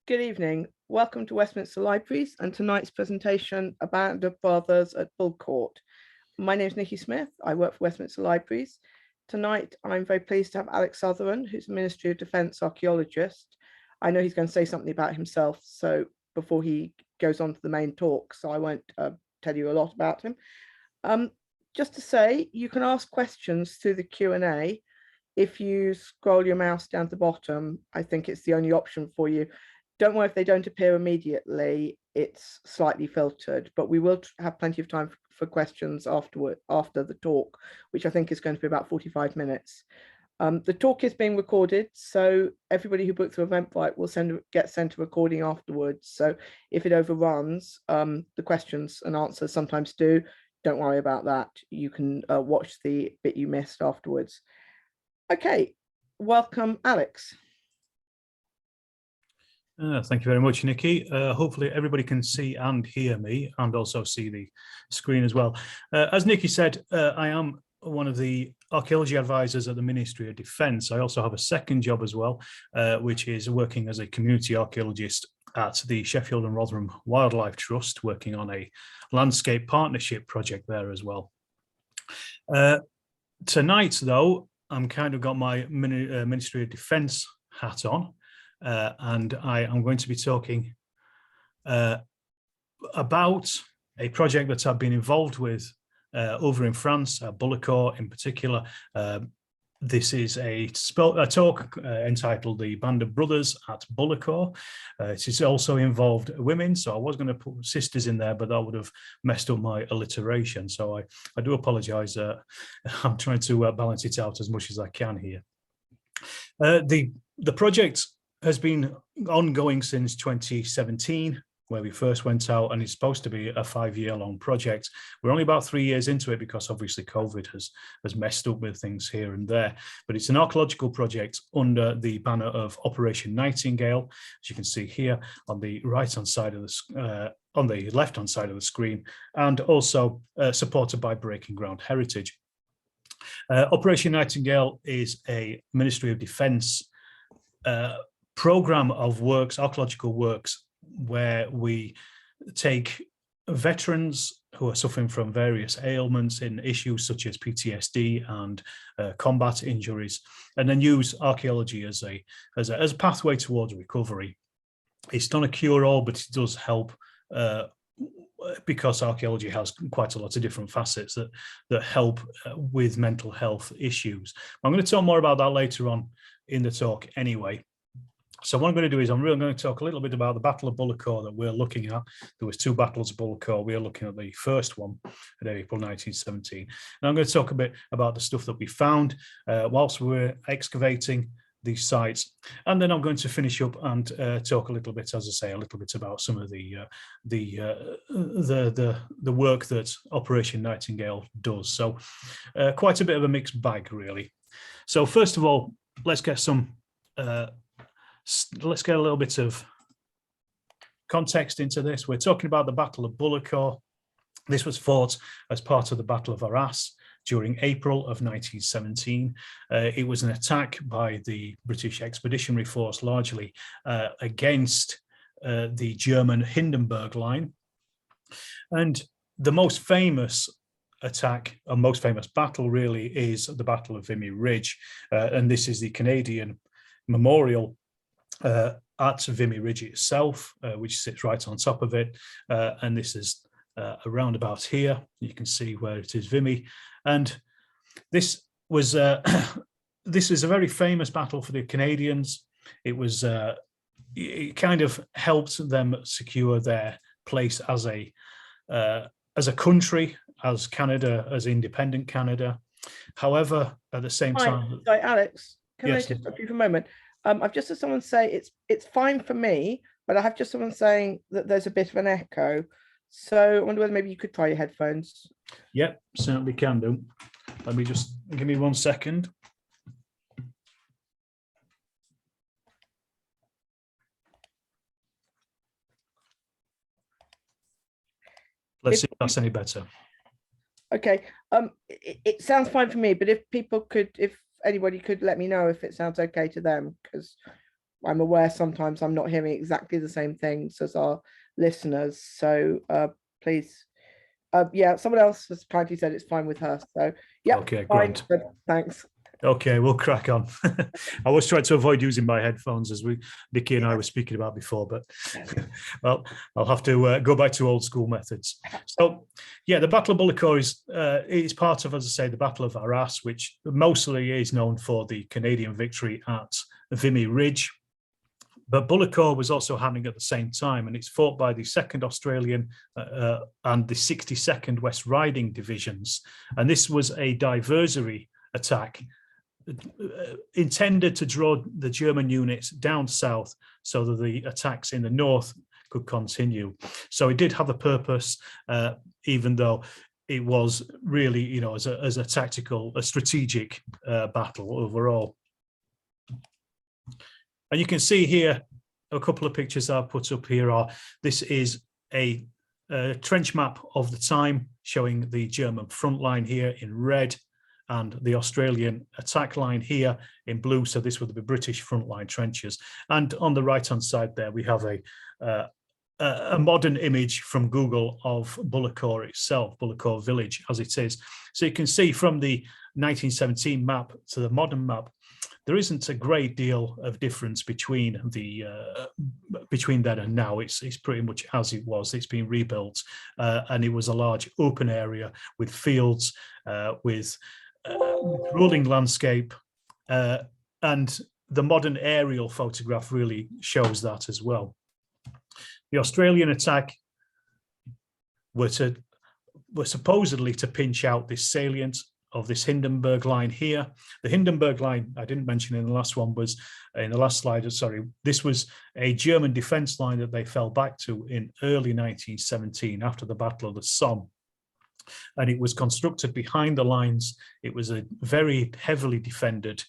Good evening. Welcome to Westminster Libraries and tonight's presentation about the Brothers at Bullecourt. My name is Nikki Smith. I work for Westminster Libraries. Tonight, I'm very pleased to have Alex Sutherland, who's a Ministry of Defence archaeologist. I know he's going to say something about himself, so before he goes on to the main talk, so I won't tell you a lot about him. Just to say, you can ask questions through the Q&A. If you scroll your mouse down to the bottom, I think it's the only option for you. Don't worry if they don't appear immediately, it's slightly filtered, but we will have plenty of time for questions after the talk, which I think is going to be about 45 minutes. The talk is being recorded, so everybody who booked through Eventbrite will get sent a recording afterwards. So if it overruns, the questions and answers sometimes do. Don't worry about that. You can watch the bit you missed afterwards. Okay, welcome, Alex. Thank you very much, Nikki. Hopefully everybody can see and hear me and also see the screen as well. As Nikki said, I am one of the archaeology advisors at the Ministry of Defence. I also have a second job as well, which is working as a community archaeologist at the Sheffield and Rotherham Wildlife Trust, working on a landscape partnership project there as well. Tonight, though, I'm kind of got my Ministry of Defence hat on. And I am going to be talking about a project that I've been involved with over in France, Bullecourt in particular. This is a talk entitled The Band of Brothers at Bullecourt. It is also involved women, so I was going to put sisters in there, but that would have messed up my alliteration. So I do apologise. I'm trying to balance it out as much as I can here. The project has been ongoing since 2017, where we first went out, and it's supposed to be a 5-year-long project. We're only about 3 years into it because obviously COVID has messed up with things here and there. But it's an archaeological project under the banner of Operation Nightingale, as you can see here on the right-hand side of on the left-hand side of the screen, and also supported by Breaking Ground Heritage. Operation Nightingale is a Ministry of Defence program of works, archaeological works, where we take veterans who are suffering from various ailments and issues such as PTSD and combat injuries, and then use archaeology as a pathway towards recovery. It's not a cure-all, but it does help because archaeology has quite a lot of different facets that help with mental health issues. I'm going to talk more about that later on in the talk anyway. So what I'm going to do is I'm really going to talk a little bit about the Battle of Bullecourt that we're looking at. There was 2 battles of Bullecourt. We're looking at the first one in April 1917. And I'm going to talk a bit about the stuff that we found whilst we were excavating these sites. And then I'm going to finish up and talk a little bit, as I say, a little bit about some of the work that Operation Nightingale does. So quite a bit of a mixed bag, really. So first of all, let's get a little bit of context into this. We're talking about the Battle of Bullecourt. This was fought as part of the Battle of Arras during April of 1917. It was an attack by the British Expeditionary Force, largely against the German Hindenburg Line. And the most famous attack, or most famous battle really, is the Battle of Vimy Ridge. And this is the Canadian memorial at Vimy Ridge itself, which sits right on top of it. And this is around about here. You can see where it is, Vimy. And this was this is a very famous battle for the Canadians. It was it kind of helped them secure their place as a country, as Canada, as independent Canada. However, at the same time, Sorry, Alex, can yes. I just stop you for a moment? I've just had someone say it's fine for me, but I have just someone saying that there's a bit of an echo. So I wonder whether maybe you could try your headphones. Yep, certainly can do. Let me just give me 1 second. Let's see if that's any better. Okay. It sounds fine for me, but if anybody could let me know if it sounds okay to them, because I'm aware sometimes I'm not hearing exactly the same things as our listeners. So please, yeah, someone else has kindly said it's fine with her. So yeah, Okay, fine. grand. But thanks. Okay, we'll crack on. I was trying to avoid using my headphones, as Nikki and I were speaking about before, but well, I'll have to go back to old school methods. So, yeah, the Battle of Bullecourt is part of, as I say, the Battle of Arras, which mostly is known for the Canadian victory at Vimy Ridge. But Bullecourt was also happening at the same time, and it's fought by the 2nd Australian and the 62nd West Riding Divisions. And this was a diversionary attack intended to draw the German units down south so that the attacks in the north could continue. So it did have a purpose, even though it was really, you know, as a tactical, a strategic battle overall. And you can see here a couple of pictures I've put up here. This is a trench map of the time showing the German front line here in red, and the Australian attack line here in blue. So this would be British frontline trenches. And on the right-hand side there, we have a modern image from Google of Bullecourt itself, Bullecourt village as it is. So you can see from the 1917 map to the modern map, there isn't a great deal of difference between then and now. It's pretty much as it was. It's been rebuilt, and it was a large open area with fields, with rolling landscape, and the modern aerial photograph really shows that as well. The Australian attack were supposedly to pinch out this salient of this Hindenburg Line here. The Hindenburg Line, I didn't mention in the last one, was in the last slide, sorry, this was a German defense line that they fell back to in early 1917 after the Battle of the Somme. And it was constructed behind the lines. It was a very heavily defended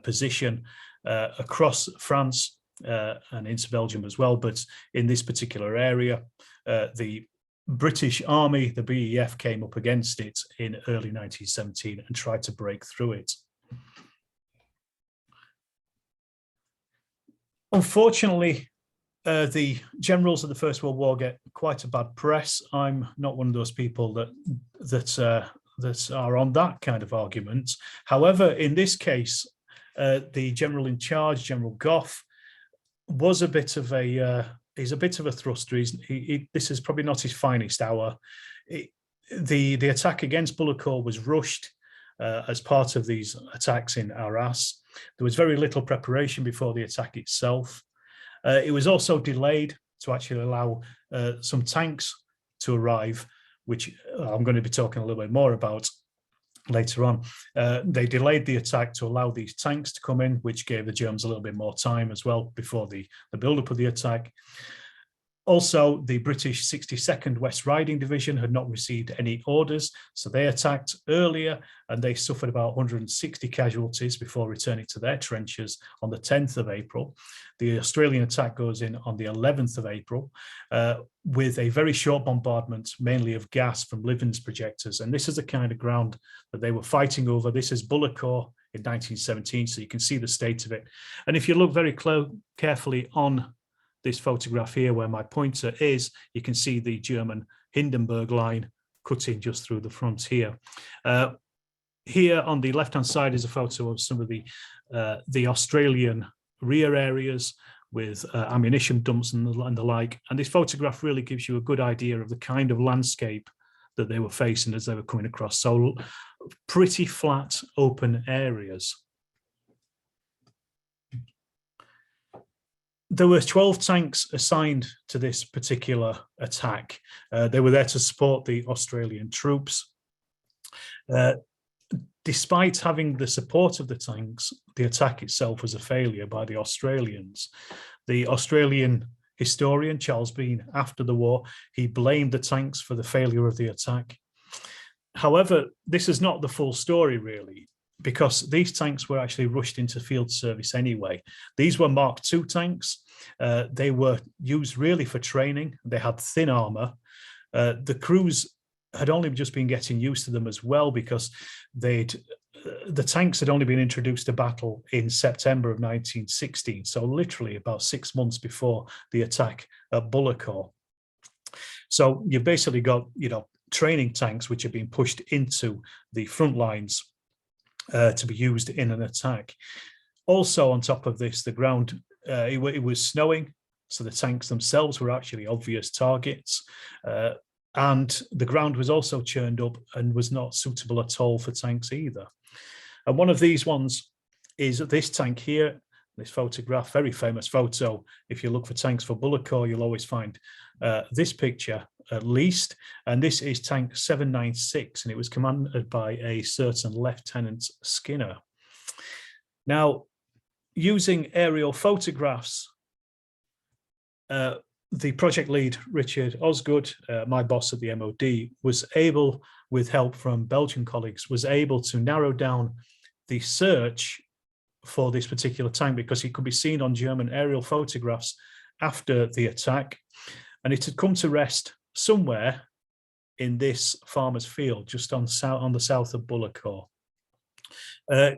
position across France and into Belgium as well. But in this particular area, the British Army, the BEF, came up against it in early 1917 and tried to break through it. Unfortunately, the generals of the First World War get quite a bad press. I'm not one of those people that are on that kind of argument. However, in this case, the general in charge, General Gough, was a bit of a he's a bit of a thruster. This is probably not his finest hour. The attack against Bullecourt was rushed as part of these attacks in Arras. There was very little preparation before the attack itself. It was also delayed to actually allow some tanks to arrive, which I'm going to be talking a little bit more about later on. They delayed the attack to allow these tanks to come in, which gave the Germans a little bit more time as well before the build-up of the attack. Also, the British 62nd West Riding Division had not received any orders, so they attacked earlier and they suffered about 160 casualties before returning to their trenches on the 10th of April. The Australian attack goes in on the 11th of April with a very short bombardment, mainly of gas from Livens projectors. And this is the kind of ground that they were fighting over. This is Bullecourt in 1917, so you can see the state of it. And if you look very carefully on this photograph here where my pointer is, you can see the German Hindenburg Line cutting just through the front here. Here on the left-hand side is a photo of some of the Australian rear areas with ammunition dumps and the like. And this photograph really gives you a good idea of the kind of landscape that they were facing as they were coming across. So pretty flat, open areas. There were 12 tanks assigned to this particular attack. They were there to support the Australian troops. Despite having the support of the tanks, the attack itself was a failure by the Australians. The Australian historian, Charles Bean, after the war, he blamed the tanks for the failure of the attack. However, this is not the full story, really, because these tanks were actually rushed into field service anyway. These were Mark II tanks. They were used really for training. They had thin armor. The crews had only just been getting used to them as well because they'd the tanks had only been introduced to battle in September of 1916, so literally about 6 months before the attack at Bullecourt. So you've basically got, training tanks which are being pushed into the front lines to be used in an attack. Also, on top of this, the ground, it was snowing, so the tanks themselves were actually obvious targets. And the ground was also churned up and was not suitable at all for tanks either. And one of these ones is this tank here, this photograph, very famous photo. If you look for tanks for Bullecourt, you'll always find this picture at least. And this is tank 796, and it was commanded by a certain Lieutenant Skinner. Now, using aerial photographs, the project lead, Richard Osgood, my boss at the MOD, was able, with help from Belgian colleagues, was able to narrow down the search for this particular tank because it could be seen on German aerial photographs after the attack. And it had come to rest somewhere in this farmer's field, just on the south of Bullecourt. I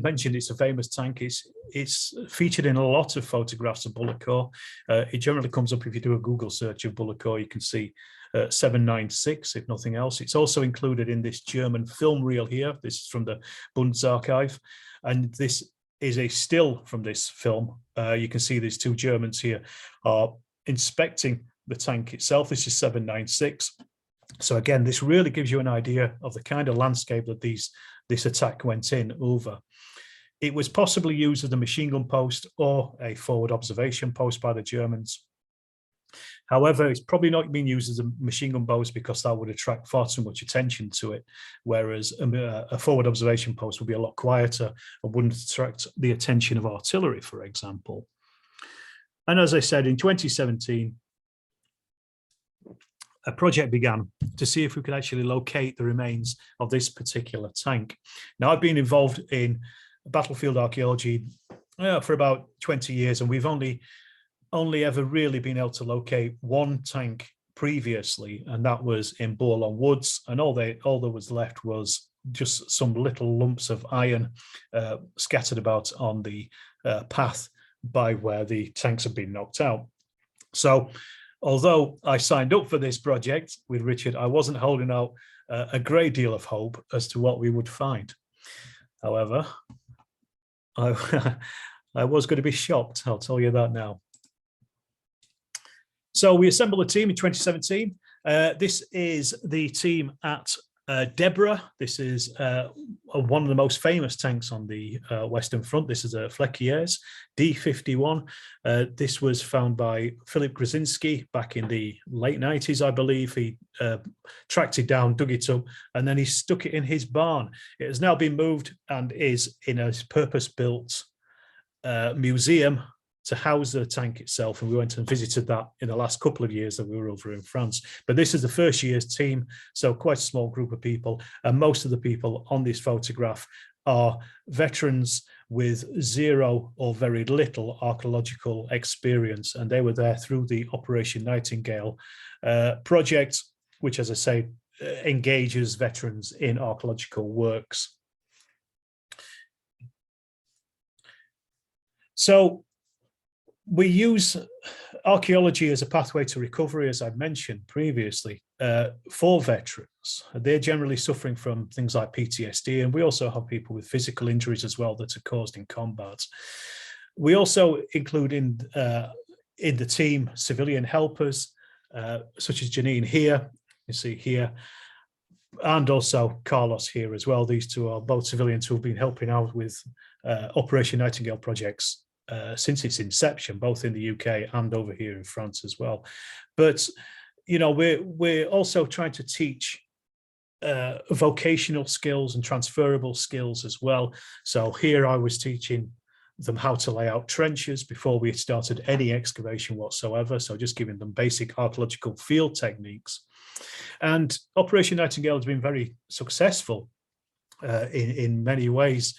mentioned it's a famous tank. It's featured in a lot of photographs of Bullecourt. It generally comes up if you do a Google search of Bullecourt. You can see 796, if nothing else. It's also included in this German film reel here. This is from the Bundesarchive, and this is a still from this film. You can see these two Germans here are inspecting the tank itself. This is 796. So again, this really gives you an idea of the kind of landscape that this attack went in over. It was possibly used as a machine gun post or a forward observation post by the Germans. However, it's probably not being used as a machine gun post because that would attract far too much attention to it, whereas a forward observation post would be a lot quieter and wouldn't attract the attention of artillery, for example. And as I said, in 2017, a project began to see if we could actually locate the remains of this particular tank. Now, I've been involved in battlefield archaeology for about 20 years, and we've only ever really been able to locate one tank previously, and that was in Bourlon Woods, and all there was left was just some little lumps of iron scattered about on the path by where the tanks had been knocked out. So although I signed up for this project with Richard, I wasn't holding out a great deal of hope as to what we would find. However, I was going to be shocked, I'll tell you that now. So we assembled a team in 2017. This is the team at Deborah. This is one of the most famous tanks on the Western Front. This is a Fleckier's D51. This was found by Philip Grzinski back in the late 90s, I believe. He tracked it down, dug it up, and then he stuck it in his barn. It has now been moved and is in a purpose-built museum to house the tank itself, and we went and visited that in the last couple of years that we were over in France. But this is the first year's team, so quite a small group of people, and most of the people on this photograph are veterans with zero or very little archaeological experience, and they were there through the Operation Nightingale project, which, as I say, engages veterans in archaeological works. So we use archaeology as a pathway to recovery, as I've mentioned previously, for veterans. They're generally suffering from things like PTSD, and we also have people with physical injuries as well that are caused in combat. We also include in the team civilian helpers, such as Janine here, you see here, and also Carlos here as well. These two are both civilians who have been helping out with Operation Nightingale projects since its inception, both in the UK and over here in France as well. But you know, we're also trying to teach vocational skills and transferable skills as well. So here I was teaching them how to lay out trenches before we started any excavation whatsoever. So just giving them basic archaeological field techniques. And Operation Nightingale has been very successful in many ways.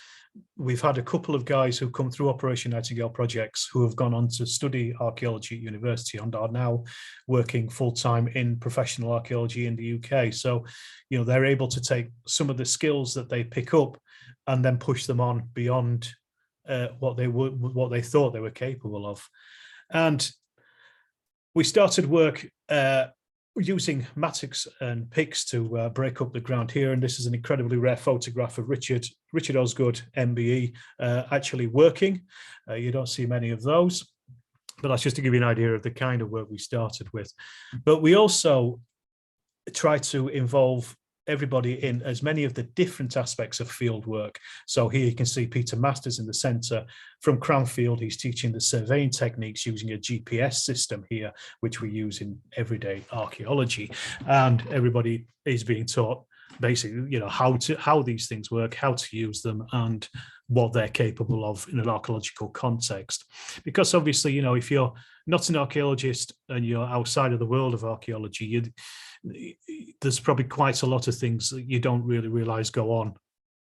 We've had a couple of guys who come through Operation Nightingale projects who have gone on to study archaeology at university and are now working full-time in professional archaeology in the UK. So, you know, they're able to take some of the skills that they pick up and then push them on beyond what they thought they were capable of. And we started work using mattocks and picks to break up the ground here. And this is an incredibly rare photograph of Richard Osgood, MBE, actually working. You don't see many of those, but that's just to give you an idea of the kind of work we started with. But we also try to involve everybody in as many of the different aspects of field work. So here you can see Peter Masters in the centre. From Cranfield, he's teaching the surveying techniques using a GPS system here, which we use in everyday archaeology. And everybody is being taught basically, you know, how these things work, how to use them, and what they're capable of in an archaeological context. Because obviously, you know, if you're not an archaeologist and you're outside of the world of archaeology, there's probably quite a lot of things that you don't really realize go on.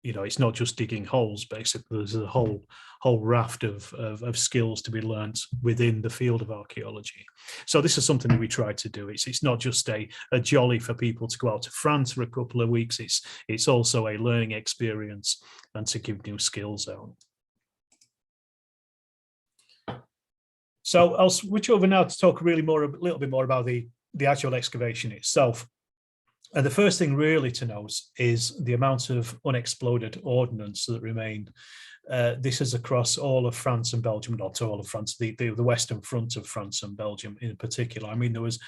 You know, it's not just digging holes, basically. There's a whole raft of skills to be learnt within the field of archaeology. So this is something that we try to do. It's not just a jolly for people to go out to France for a couple of weeks. It's also a learning experience and to give new skills out. So I'll switch over now to talk really a little bit more about the actual excavation itself. And the first thing really to note is the amount of unexploded ordnance that remained. This is across all of France and Belgium, not all of France, the western front of France and Belgium in particular. I mean, there was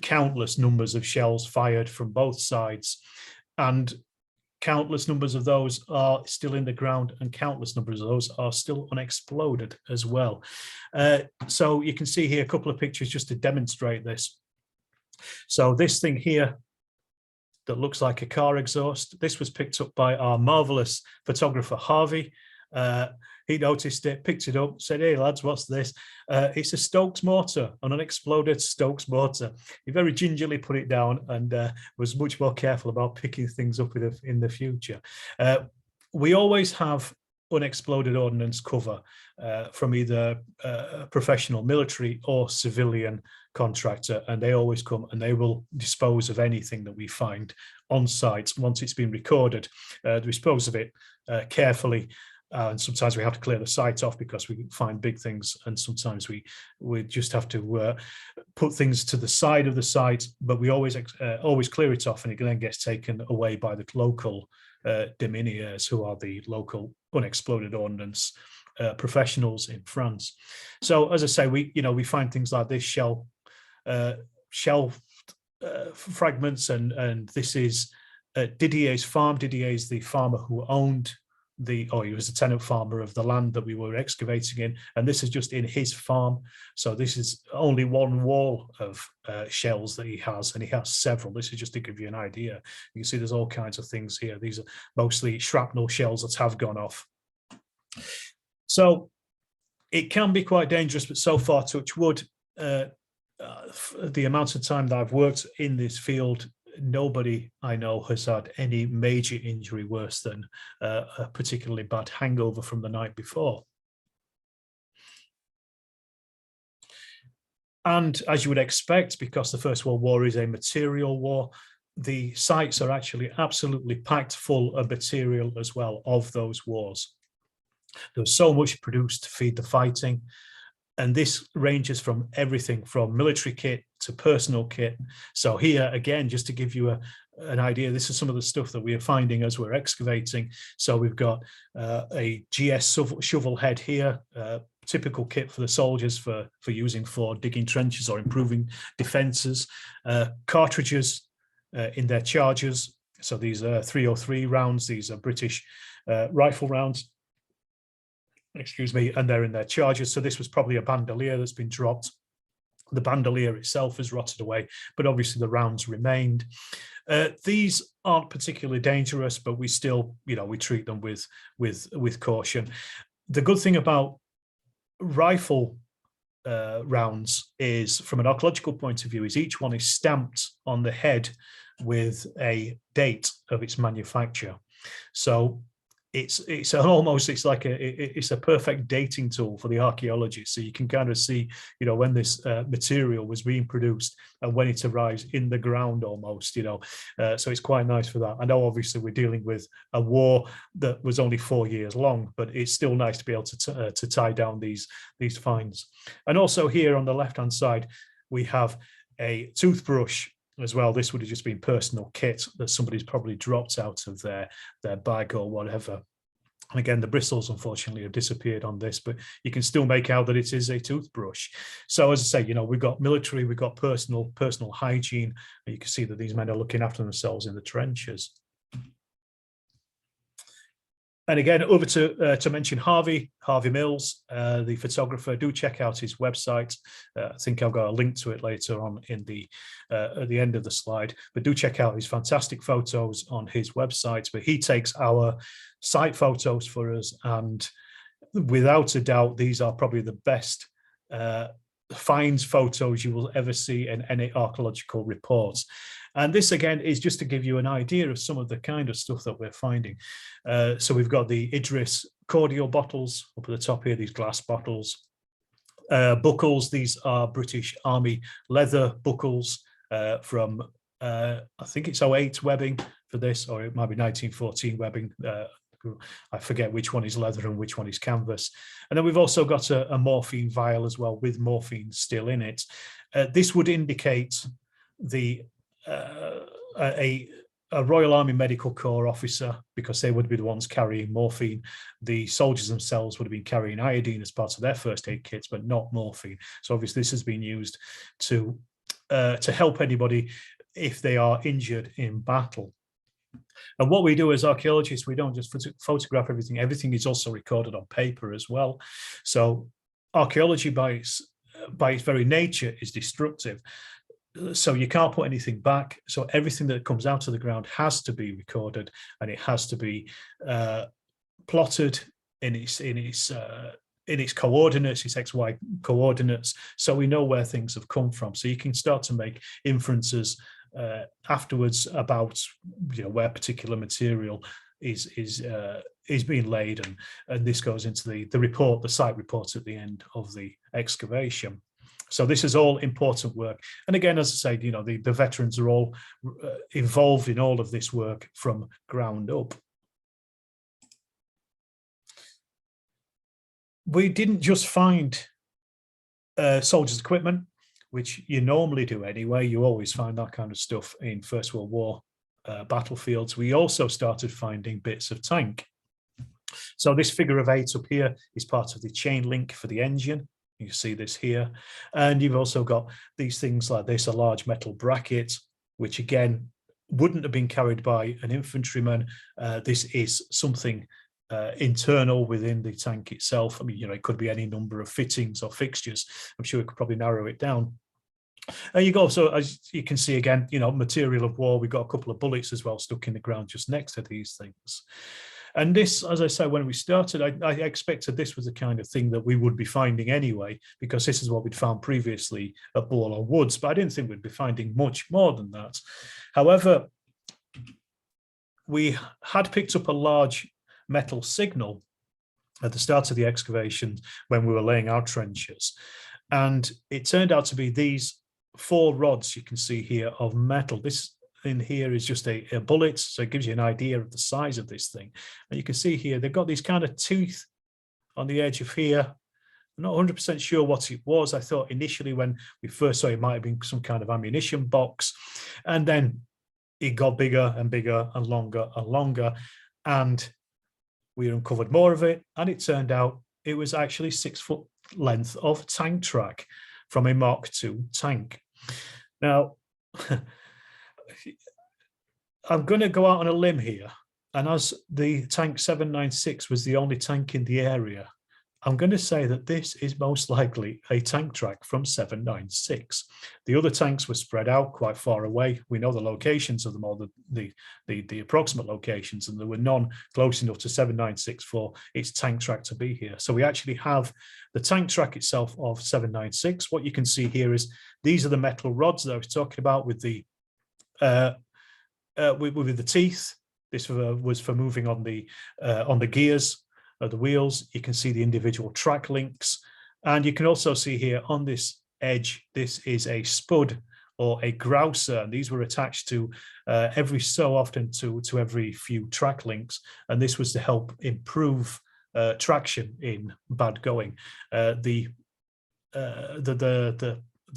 countless numbers of shells fired from both sides, and countless numbers of those are still in the ground, and countless numbers of those are still unexploded as well. So you can see here a couple of pictures just to demonstrate this. So this thing here that looks like a car exhaust, this was picked up by our marvelous photographer Harvey. He noticed it, picked it up, said, "Hey lads, what's this?" It's a Stokes mortar, an unexploded Stokes mortar. He very gingerly put it down and was much more careful about picking things up in the future. We always have unexploded ordnance cover from either a professional military or civilian contractor, and they always come and they will dispose of anything that we find on site once it's been recorded. Dispose of it carefully. And sometimes we have to clear the site off because we find big things, and sometimes we just have to put things to the side of the site, but we always clear it off, and it then gets taken away by the local démineurs, who are the local unexploded ordnance professionals in France. So as I say, we find things like this shell fragments, and this is Didier's farm. Didier is the farmer who owned he was a tenant farmer of the land that we were excavating in, and this is just in his farm. So this is only one wall of shells that he has, and he has several. This is just to give you an idea. You can see there's all kinds of things here. These are mostly shrapnel shells that have gone off. So it can be quite dangerous, but so far, touch wood, the amount of time that I've worked in this field, nobody I know has had any major injury worse than a particularly bad hangover from the night before. And as you would expect, because the First World War is a material war, the sites are actually absolutely packed full of material as well of those wars. There was so much produced to feed the fighting. And this ranges from everything from military kit to personal kit. So here, again, just to give you an idea, this is some of the stuff that we are finding as we're excavating. So we've got a GS shovel head here, typical kit for the soldiers for using for digging trenches or improving defences. Cartridges in their chargers. So these are 303 rounds. These are British rifle rounds. Excuse me, and they're in their chargers. So this was probably a bandolier that's been dropped. The bandolier itself has rotted away, but obviously the rounds remained. These aren't particularly dangerous, but we still, we treat them with caution. The good thing about rifle rounds is, from an archaeological point of view, is each one is stamped on the head with a date of its manufacture. So it's almost, it's like it's a perfect dating tool for the archaeologists. So you can kind of see, you know, when this material was being produced and when it arrives in the ground almost, you know. So it's quite nice for that. I know obviously we're dealing with a war that was only 4 years long, but it's still nice to be able to tie down these finds. And also here on the left hand side we have a toothbrush as well. This would have just been personal kit that somebody's probably dropped out of their bag or whatever. And again, the bristles unfortunately have disappeared on this, but you can still make out that it is a toothbrush. So as I say, you know, we've got military, we've got personal hygiene, and you can see that these men are looking after themselves in the trenches. And again, over to mention Harvey Mills, the photographer. Do check out his website. I think I've got a link to it later on in the at the end of the slide. But do check out his fantastic photos on his website. But he takes our site photos for us, and without a doubt, these are probably the best finds photos you will ever see in any archaeological reports. And this again is just to give you an idea of some of the kind of stuff that we're finding. So we've got the Idris cordial bottles up at the top here, these glass bottles. Buckles, these are British Army leather buckles from, I think it's 08 webbing for this, or it might be 1914 webbing. I forget which one is leather and which one is canvas. And then we've also got a morphine vial as well with morphine still in it. This would indicate a Royal Army Medical Corps officer, because they would be the ones carrying morphine. The soldiers themselves would have been carrying iodine as part of their first aid kits, but not morphine. So obviously this has been used to help anybody if they are injured in battle. And what we do as archaeologists, we don't just photograph everything. Everything is also recorded on paper as well. So archaeology by its very nature is destructive. So you can't put anything back. So everything that comes out of the ground has to be recorded, and it has to be plotted in its coordinates, its XY coordinates, so we know where things have come from. So you can start to make inferences afterwards about, you know, where particular material is being laid, and this goes into the report, the site report at the end of the excavation. So this is all important work. And again, as I said, you know, the veterans are all involved in all of this work from ground up. We didn't just find soldiers' equipment, which you normally do anyway. You always find that kind of stuff in First World War battlefields. We also started finding bits of tank. So this figure of 8 up here is part of the chain link for the engine. You see this here. And you've also got these things like this, a large metal bracket, which again wouldn't have been carried by an infantryman. This is something internal within the tank itself. I mean, you know, it could be any number of fittings or fixtures. I'm sure we could probably narrow it down. And you go, so as you can see again, you know, material of war. We've got a couple of bullets as well stuck in the ground just next to these things. And this, as I said, when we started, I expected this was the kind of thing that we would be finding anyway, because this is what we'd found previously at Bullecourt Woods, but I didn't think we'd be finding much more than that. However, we had picked up a large metal signal at the start of the excavation when we were laying our trenches. And it turned out to be these 4 rods you can see here of metal. This in here is just a bullet, so it gives you an idea of the size of this thing. And you can see here they've got these kind of teeth on the edge of here. I'm not 100% sure what it was. I thought initially when we first saw it, might have been some kind of ammunition box, and then it got bigger and bigger and longer, and we uncovered more of it, and it turned out it was actually 6 foot length of tank track from a Mark II tank. Now, I'm going to go out on a limb here, and as the tank 796 was the only tank in the area, I'm going to say that this is most likely a tank track from 796. The other tanks were spread out quite far away. We know the locations of them, or the approximate locations, and there were none close enough to 796 for its tank track to be here. So we actually have the tank track itself of 796. What you can see here is these are the metal rods that I was talking about with the teeth. This was for moving on the gears of the wheels. You can see the individual track links, and you can also see here on this edge, this is a spud or a grouser, and these were attached to every so often to every few track links, and this was to help improve traction in bad going. The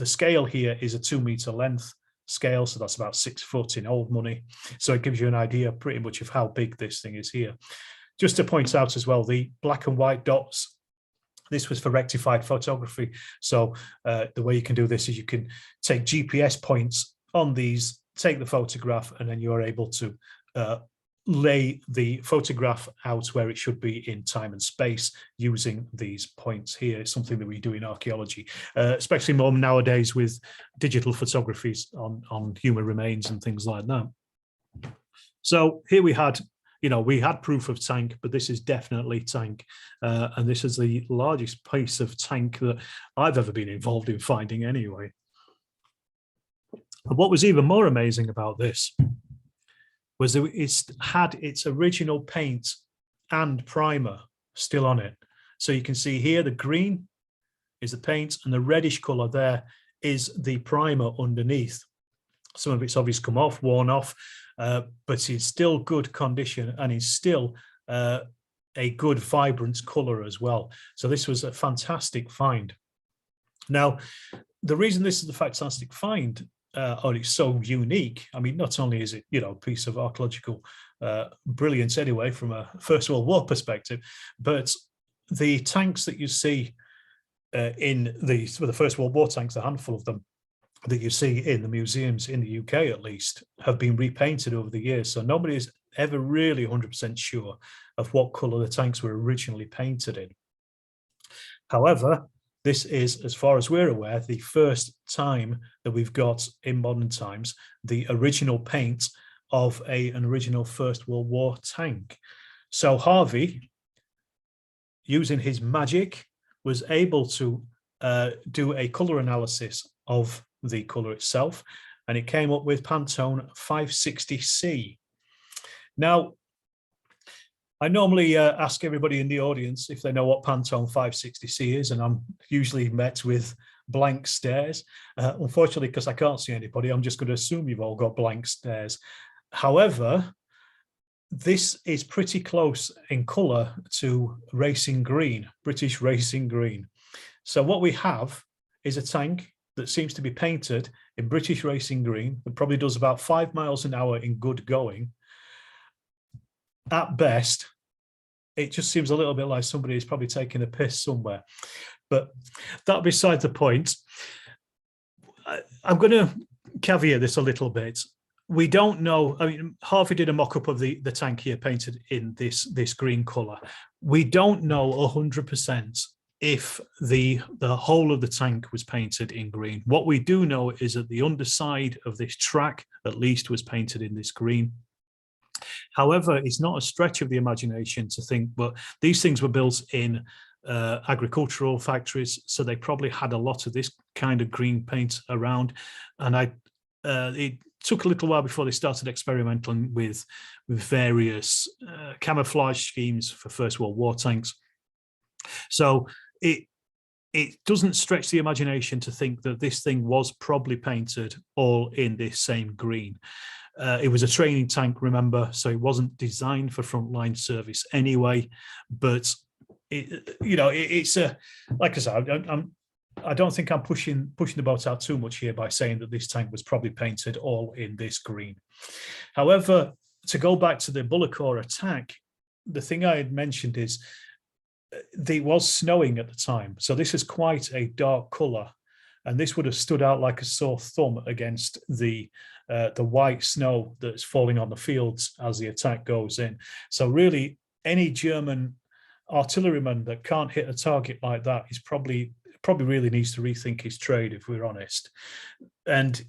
scale here is a 2 meter length scale, so that's about 6 foot in old money. So it gives you an idea pretty much of how big this thing is here. Just to point out as well, the black and white dots, this was for rectified photography. So the way you can do this is you can take GPS points on these, take the photograph, and then you're able to lay the photograph out where it should be in time and space using these points here. It's something that we do in archaeology, especially more nowadays with digital photographies on human remains and things like that. So here we had, we had proof of tank, but this is definitely tank. And this is the largest piece of tank that I've ever been involved in finding anyway. And what was even more amazing about this was that it had its original paint and primer still on it. So you can see here the green is the paint and the reddish colour there is the primer underneath. Some of it's obviously come off, worn off, but it's still good condition and it's still a good vibrant colour as well. So this was a fantastic find. Now, the reason this is a fantastic find, or it's so unique, I mean, not only is it, a piece of archaeological brilliance anyway from a First World War perspective, but the tanks that you see in the First World War tanks, a handful of them that you see in the museums in the UK at least, have been repainted over the years. So nobody is ever really 100% sure of what colour the tanks were originally painted in. However, this is, as far as we're aware, the first time that we've got in modern times the original paint of an original First World War tank. So Harvey, using his magic, was able to do a colour analysis of the colour itself, and it came up with Pantone 560C. Now, I normally ask everybody in the audience if they know what Pantone 560C is, and I'm usually met with blank stares. Unfortunately, because I can't see anybody, I'm just going to assume you've all got blank stares. However, this is pretty close in colour to racing green, British racing green. So what we have is a tank that seems to be painted in British racing green. It probably does about 5 miles an hour in good going. At best, it just seems a little bit like somebody is probably taking a piss somewhere. But that beside the point, I'm going to caveat this a little bit. We don't know. I mean, Harvey did a mock-up of the tank here painted in this green colour. We don't know 100% if the whole of the tank was painted in green. What we do know is that the underside of this track at least was painted in this green. However, it's not a stretch of the imagination to think, but these things were built in agricultural factories, so they probably had a lot of this kind of green paint around. And it took a little while before they started experimenting with various camouflage schemes for First World War tanks. So it doesn't stretch the imagination to think that this thing was probably painted all in this same green. It was a training tank, remember, so it wasn't designed for frontline service anyway. But it's a, like I said, I don't think I'm pushing the boat out too much here by saying that this tank was probably painted all in this green. However, to go back to the Bullecourt attack, the thing I had mentioned is it was snowing at the time, so this is quite a dark colour, and this would have stood out like a sore thumb against the white snow that's falling on the fields as the attack goes in. So really, any German artilleryman that can't hit a target like that is probably really needs to rethink his trade, if we're honest. And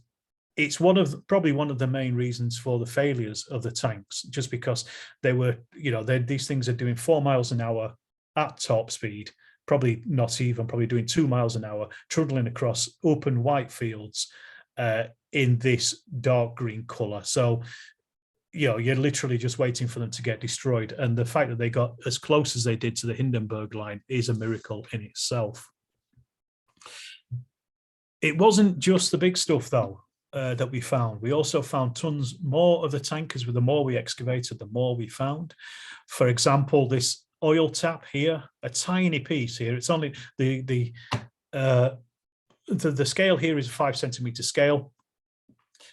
it's probably one of the main reasons for the failures of the tanks, just because they were, these things are doing 4 miles an hour at top speed, probably doing 2 miles an hour, trundling across open white fields in this dark green colour. So, you're literally just waiting for them to get destroyed. And the fact that they got as close as they did to the Hindenburg Line is a miracle in itself. It wasn't just the big stuff, though, that we found. We also found tons more of the tankers. The more we excavated, the more we found. For example, this oil tap here, a tiny piece here. It's only the scale here is a 5 centimeter scale.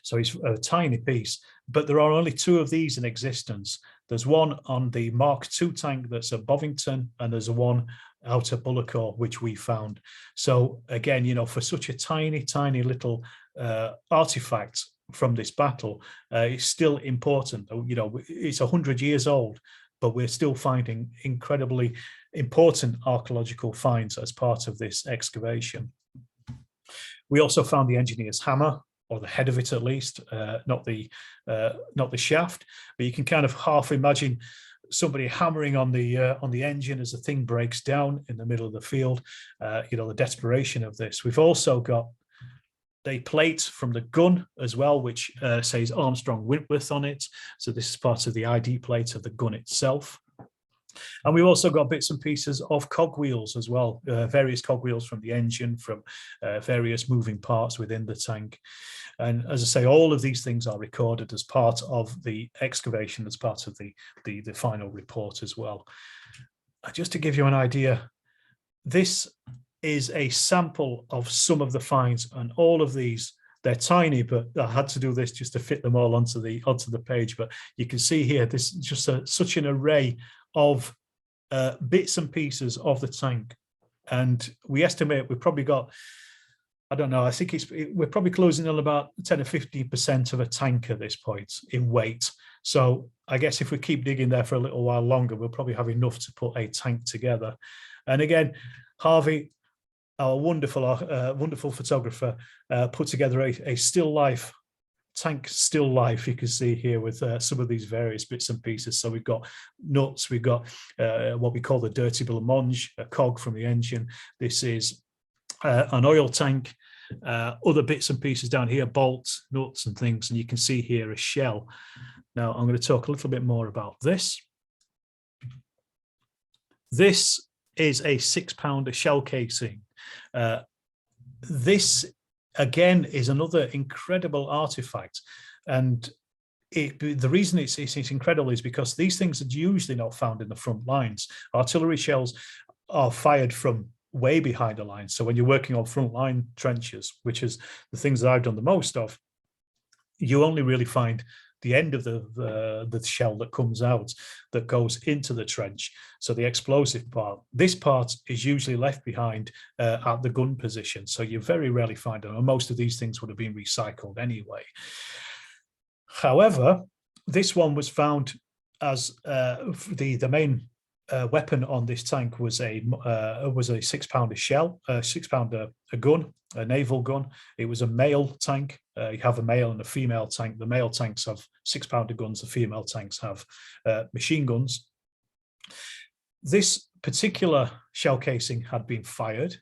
So it's a tiny piece, but there are only 2 of these in existence. There's one on the Mark II tank that's at Bovington, and there's one out at Bullecourt, which we found. So again, for such a tiny, tiny little artifact from this battle, it's still important. It's 100 years old, but we're still finding incredibly important archaeological finds as part of this excavation. We also found the engineer's hammer, or the head of it at least, not the shaft, but you can kind of half imagine somebody hammering on the engine as the thing breaks down in the middle of the field. The desperation of this. We've also got a plate from the gun as well, which says Armstrong Wentworth on it. So this is part of the ID plate of the gun itself. And we've also got bits and pieces of cogwheels as well, various cogwheels from the engine, from various moving parts within the tank. And as I say, all of these things are recorded as part of the excavation, as part of the final report as well. Just to give you an idea, this is a sample of some of the finds, and all of these, they're tiny, but I had to do this just to fit them all onto the page. But you can see here, this is just such an array of bits and pieces of the tank. And we estimate we've probably got, I don't know, I think we're probably closing on about 10 or 15% of a tank at this point in weight. So I guess if we keep digging there for a little while longer, we'll probably have enough to put a tank together. And again, Harvey, our wonderful photographer, put together a still life, tank still life, you can see here, with some of these various bits and pieces. So we've got nuts, we've got what we call the dirty blancmange, a cog from the engine. This is an oil tank, other bits and pieces down here, bolts, nuts and things, and you can see here a shell. Now I'm going to talk a little bit more about this. This is a 6-pounder shell casing. This again is another incredible artifact, and the reason it's incredible is because these things are usually not found in the front lines. Artillery shells are fired from way behind the lines. So when you're working on front line trenches, which is the things that I've done the most of, you only really find the end of the shell that comes out, that goes into the trench. So the explosive part, this part is usually left behind at the gun position. So you very rarely find them, and most of these things would have been recycled anyway. However, this one was found as the main weapon on this tank was a 6-pounder shell, a 6-pounder gun, a naval gun. It was a male tank. You have a male and a female tank. The male tanks have 6-pounder guns. The female tanks have machine guns. This particular shell casing had been fired.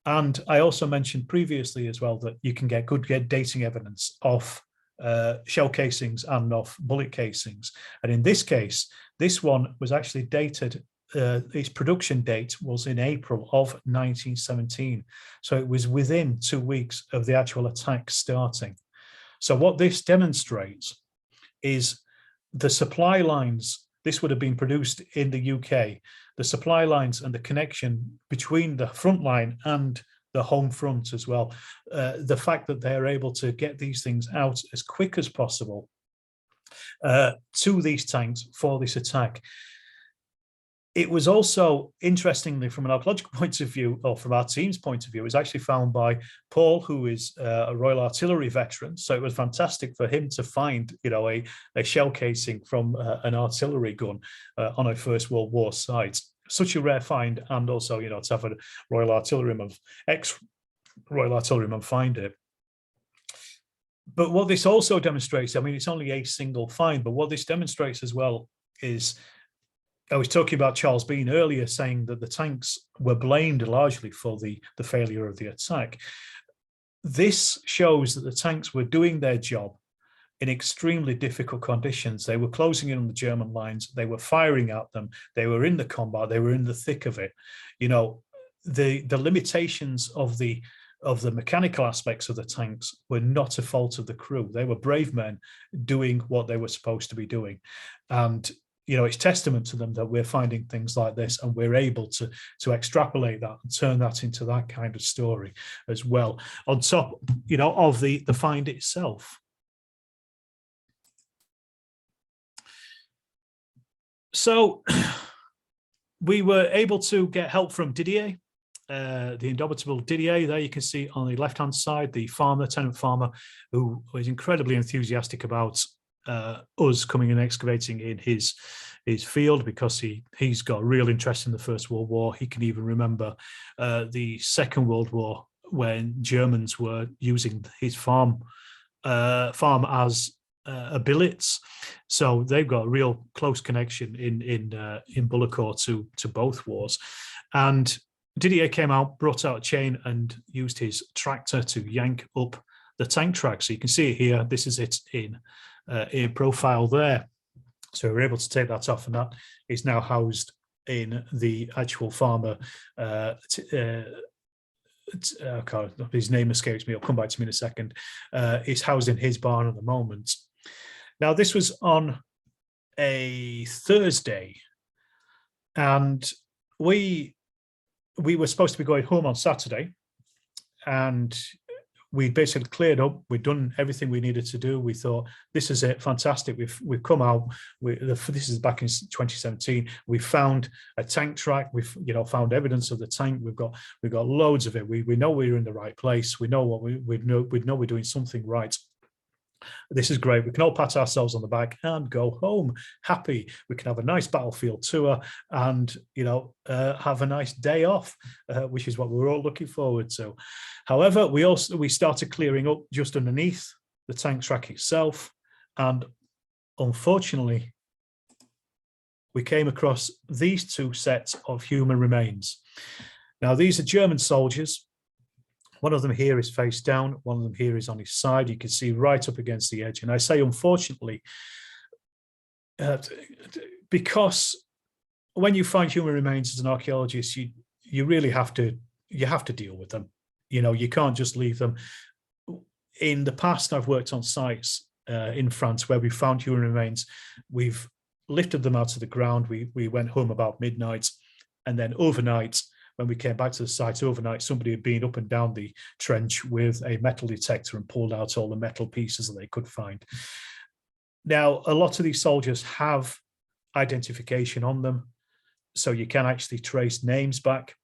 And I also mentioned previously as well that you can get good dating evidence of shell casings and of bullet casings. And in this case, this one was actually dated, its production date was in April of 1917. So it was within 2 weeks of the actual attack starting. So what this demonstrates is the supply lines. This would have been produced in the UK. The supply lines and the connection between the front line and the home front as well. The fact that they're able to get these things out as quick as possible to these tanks for this attack. It was also, interestingly, from an archaeological point of view, or from our team's point of view, it was actually found by Paul, who is a Royal Artillery veteran. So it was fantastic for him to find, a shell casing from an artillery gun on a First World War site. Such a rare find, and also, to have a Royal Artilleryman, ex-Royal Artilleryman find it. But what this also demonstrates, I mean, it's only a single find, but what this demonstrates as well is, I was talking about Charles Bean earlier, saying that the tanks were blamed largely for the failure of the attack. This shows that the tanks were doing their job, in extremely difficult conditions. They were closing in on the German lines. They were firing at them. They were in the combat. They were in the thick of it. You know, the limitations of the mechanical aspects of the tanks were not a fault of the crew. They were brave men doing what they were supposed to be doing. And, you know, it's testament to them that we're finding things like this, and we're able to extrapolate that and turn that into that kind of story as well, on top, you know, of the find itself. So we were able to get help from Didier, the indomitable Didier. There you can see on the left-hand side, the farmer, tenant farmer, who was incredibly enthusiastic about us coming and excavating in his field, because he's got a real interest in the First World War. He can even remember the Second World War, when Germans were using his farm as billets. So they've got a real close connection in Bullecourt to both wars. And Didier came out, brought out a chain, and used his tractor to yank up the tank track. So you can see it here. This is it in profile there. So we're able to take that off, and that is now housed in the actual farmer. His name escapes me. I'll come back to me in a second. It's housed in his barn at the moment. Now, this was on a Thursday, and we were supposed to be going home on Saturday, and we basically cleared up. We'd done everything we needed to do. We thought, this is it, fantastic. We've come out. This is back in 2017. We found a tank track. We've found evidence of the tank. We've got loads of it. We know we're in the right place. We know what we know we're doing something right. This is great. We can all pat ourselves on the back and go home happy. We can have a nice battlefield tour and, have a nice day off, which is what we were all looking forward to. However, we started clearing up just underneath the tank track itself, and unfortunately, we came across these two sets of human remains. Now, these are German soldiers. One of them here is face down. One of them here is on his side. You can see right up against the edge. And I say, unfortunately, because when you find human remains as an archaeologist, you really have to deal with them. You can't just leave them. In the past, I've worked on sites in France where we found human remains. We've lifted them out of the ground. We went home about midnight, and then overnight, when we came back to the site overnight, somebody had been up and down the trench with a metal detector and pulled out all the metal pieces that they could find. Now, a lot of these soldiers have identification on them, so you can actually trace names back.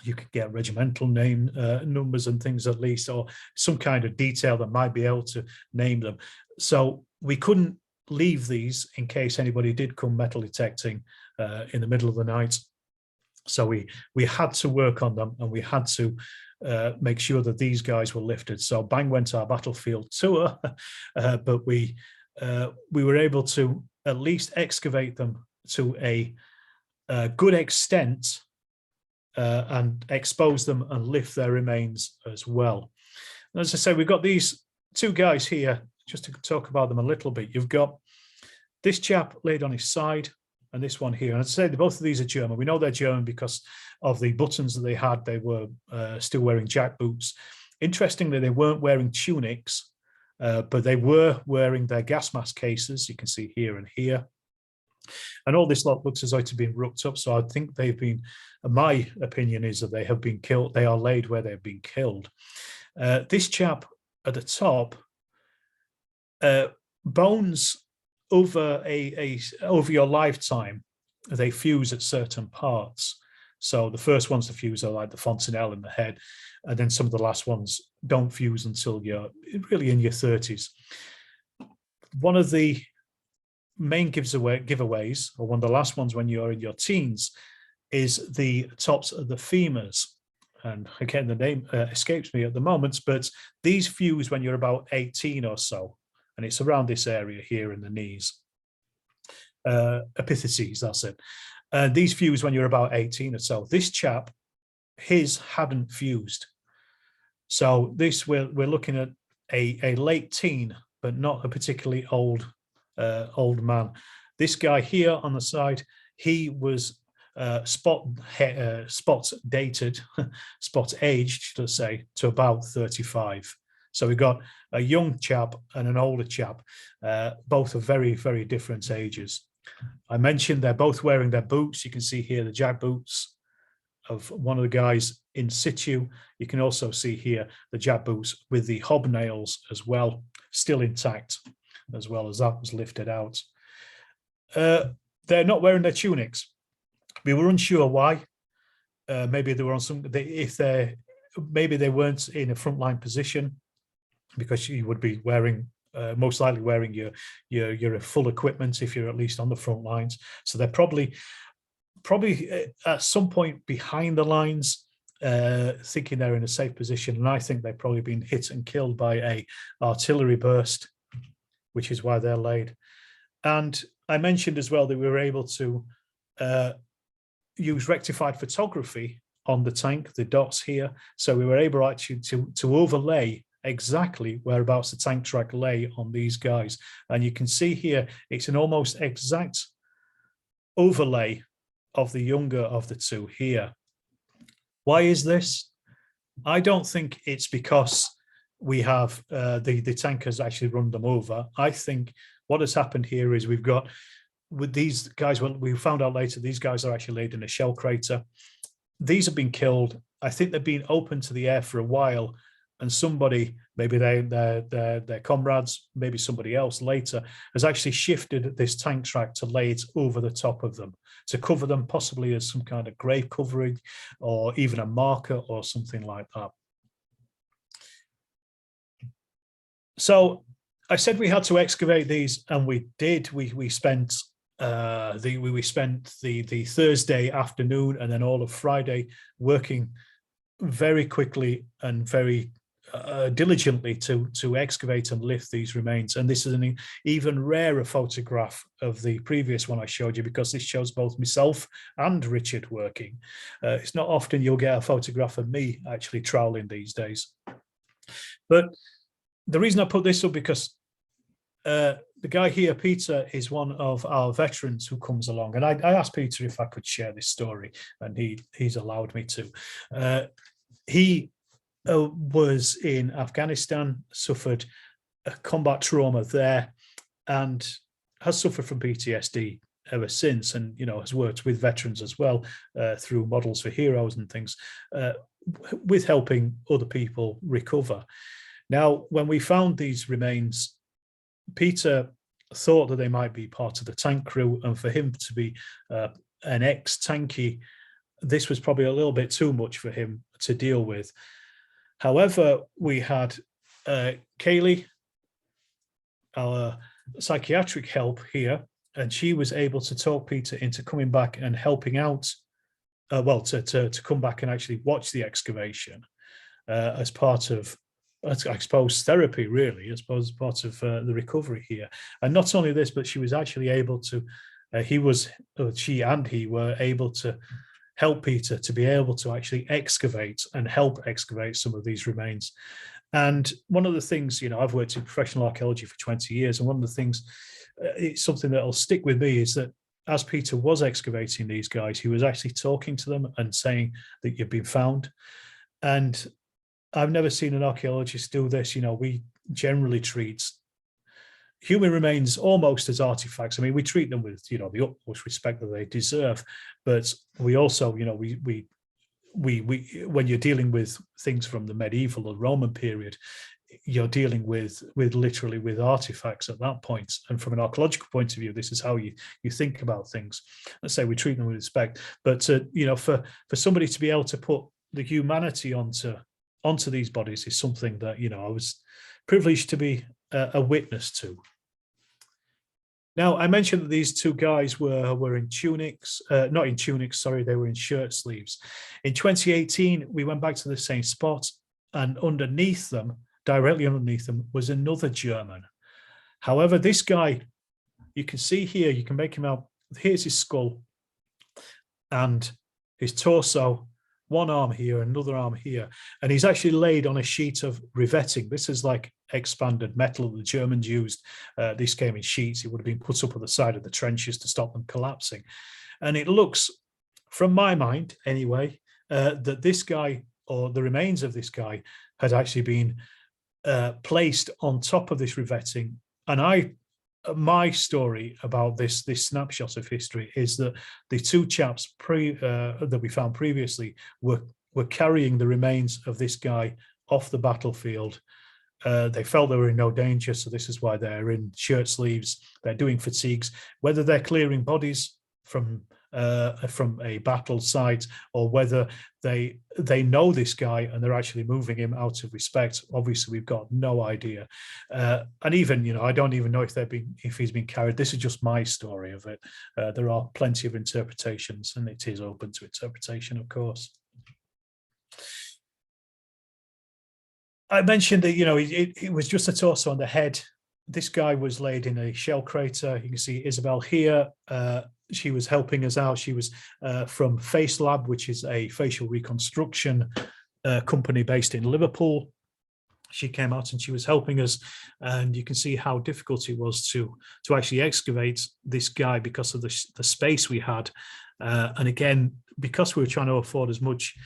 You could get regimental name numbers and things at least, or some kind of detail that might be able to name them. So we couldn't leave these in case anybody did come metal detecting in the middle of the night. So we had to work on them, and we had to make sure that these guys were lifted. So bang went our battlefield tour, but we were able to at least excavate them to a good extent and expose them and lift their remains as well. As I say, we've got these two guys here, just to talk about them a little bit. You've got this chap laid on his side, and this one here. And I'd say both of these are German. We know they're German because of the buttons that they had. They were still wearing jack boots. Interestingly, they weren't wearing tunics, but they were wearing their gas mask cases. You can see here and here. And all this lot looks as though it's been rooked up. So I think they've been, my opinion is that they have been killed. They are laid where they've been killed. This chap at the top, bones over your lifetime, they fuse at certain parts. So the first ones to fuse are like the fontanelle in the head, and then some of the last ones don't fuse until you're really in your 30s. One of the main giveaways, or one of the last ones when you're in your teens, is the tops of the femurs. And again, the name escapes me at the moment, but these fuse when you're about 18 or so. And it's around this area here in the knees. Epiphyses, that's it. These fuse when you're about 18 or so. This chap, his hadn't fused. So this, we're looking at a late teen but not a particularly old man. This guy here on the side, he was spot dated, spot aged, should I say, to about 35. So we got a young chap and an older chap, both of very, very different ages. I mentioned they're both wearing their boots. You can see here the jack boots of one of the guys in situ. You can also see here the jack boots with the hobnails as well, still intact, as well as that was lifted out. They're not wearing their tunics. We were unsure why. Maybe they were on some. Maybe they weren't in a frontline position, because you would be wearing, most likely wearing your full equipment if you're at least on the front lines. So they're probably at some point behind the lines, thinking they're in a safe position. And I think they've probably been hit and killed by a artillery burst, which is why they're laid. And I mentioned as well that we were able to use rectified photography on the tank, the dots here. So we were able actually to overlay exactly whereabouts the tank track lay on these guys. And you can see here, it's an almost exact overlay of the younger of the two here. Why is this? I don't think it's because we have the tankers actually run them over. I think what has happened here is we've got, with these guys, well, we found out later, these guys are actually laid in a shell crater. These have been killed. I think they've been open to the air for a while, and somebody, maybe their comrades, maybe somebody else later, has actually shifted this tank track to lay it over the top of them, to cover them, possibly as some kind of grave covering or even a marker or something like that. So I said we had to excavate these, and we did. We spent the Thursday afternoon and then all of Friday working very quickly and very diligently to excavate and lift these remains. And this is an even rarer photograph of the previous one I showed you, because this shows both myself and Richard working. It's not often you'll get a photograph of me actually troweling these days. But the reason I put this up, because the guy here, Peter, is one of our veterans who comes along. And I asked Peter if I could share this story, and he's allowed me to. He was in Afghanistan, suffered a combat trauma there, and has suffered from PTSD ever since, and has worked with veterans as well through Models for Heroes and things, with helping other people recover. Now, when we found these remains, Peter thought that they might be part of the tank crew, and for him to be an ex-tanky, this was probably a little bit too much for him to deal with. However, we had Kaylee, our psychiatric help here, and she was able to talk Peter into coming back and helping out, to come back and actually watch the excavation as part of, I suppose, therapy, really, I suppose, part of the recovery here. And not only this, but she was actually able to, she and he were able to help Peter to be able to actually excavate and help excavate some of these remains. And one of the things, I've worked in professional archaeology for 20 years, and one of the things, it's something that'll stick with me, is that as Peter was excavating these guys, he was actually talking to them and saying that you've been found. And I've never seen an archaeologist do this. We generally treat human remains almost as artifacts. I mean, we treat them with, the utmost respect that they deserve, but we also, we when you're dealing with things from the medieval or Roman period, you're dealing with literally with artifacts at that point. And from an archaeological point of view, this is how you think about things. Let's say we treat them with respect, but for somebody to be able to put the humanity onto these bodies is something that I was privileged to be a witness to. Now, I mentioned that these two guys were in tunics, not in tunics, sorry, they were in shirt sleeves. In 2018, we went back to the same spot, and underneath them, directly underneath them, was another German. However, this guy, you can see here, you can make him out, here's his skull and his torso, one arm here, another arm here, and he's actually laid on a sheet of riveting. This is like expanded metal that the Germans used. This came in sheets. It would have been put up on the side of the trenches to stop them collapsing. And it looks, from my mind anyway, that this guy, or the remains of this guy, had actually been placed on top of this riveting. And my story about this snapshot of history is that the two chaps that we found previously were carrying the remains of this guy off the battlefield. They felt they were in no danger, so this is why they're in shirt sleeves. They're doing fatigues, whether they're clearing bodies from a battle site, or whether they know this guy and they're actually moving him out of respect. Obviously, we've got no idea, and even, you know, I don't even know if he's been carried. This is just my story of it. There are plenty of interpretations, and it is open to interpretation, of course. I mentioned that, you know, it was just a torso on the head. This guy was laid in a shell crater. You can see Isabel here. She was helping us out. She was from Face Lab, which is a facial reconstruction company based in Liverpool. She came out and she was helping us, and you can see how difficult it was to actually excavate this guy because of the space we had, and again, because we were trying to afford as much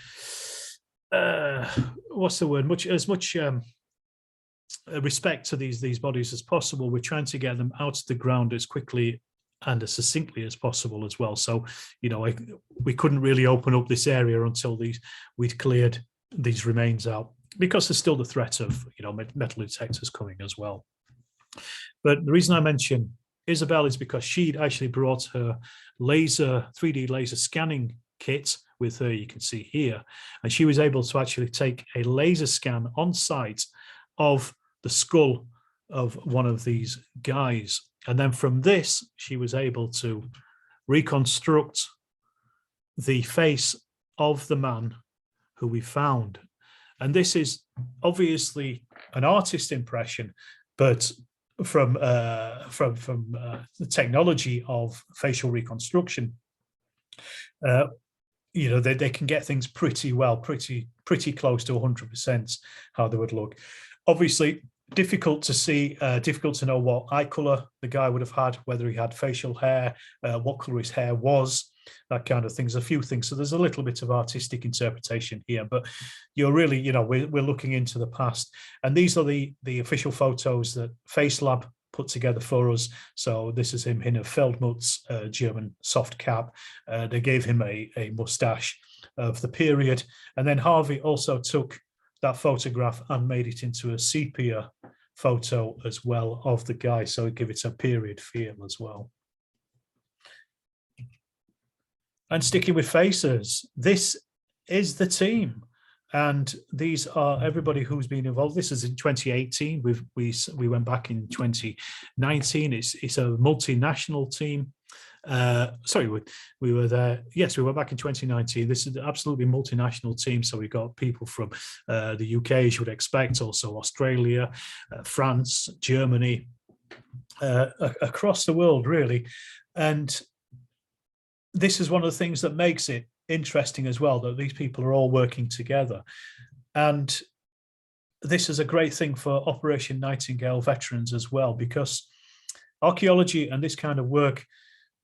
respect to these bodies as possible. We're trying to get them out of the ground as quickly and as succinctly as possible as well. So, you know, we couldn't really open up this area until we'd cleared these remains out, because there's still the threat of, you know, metal detectors coming as well. But the reason I mention Isabel is because she'd actually brought her 3D laser scanning kit with her, you can see here, and she was able to actually take a laser scan on site of the skull of one of these guys, and then from this she was able to reconstruct the face of the man who we found. And this is obviously an artist impression, but from the technology of facial reconstruction, you know, they can get things pretty well, pretty close to 100% how they would look. Obviously, difficult to see, difficult to know what eye color the guy would have had, whether he had facial hair, what color his hair was, that kind of things, a few things. So there's a little bit of artistic interpretation here, but you're really, you know, we're looking into the past. And these are the official photos that Face Lab put together for us. So this is him in a Feldmutz German soft cap. They gave him a mustache of the period. And then Harvey also took that photograph and made it into a sepia photo as well of the guy. So it gives it a period feel as well. And sticking with faces, this is the team. And these are everybody who's been involved. This is in 2018. We went back in 2019. It's a multinational team. Sorry, we were there. Yes, we went back in 2019. This is an absolutely multinational team. So we got people from the UK, as you would expect, also Australia, France, Germany, across the world, really. And this is one of the things that makes it interesting as well, that these people are all working together. And this is a great thing for Operation Nightingale veterans as well, because archaeology and this kind of work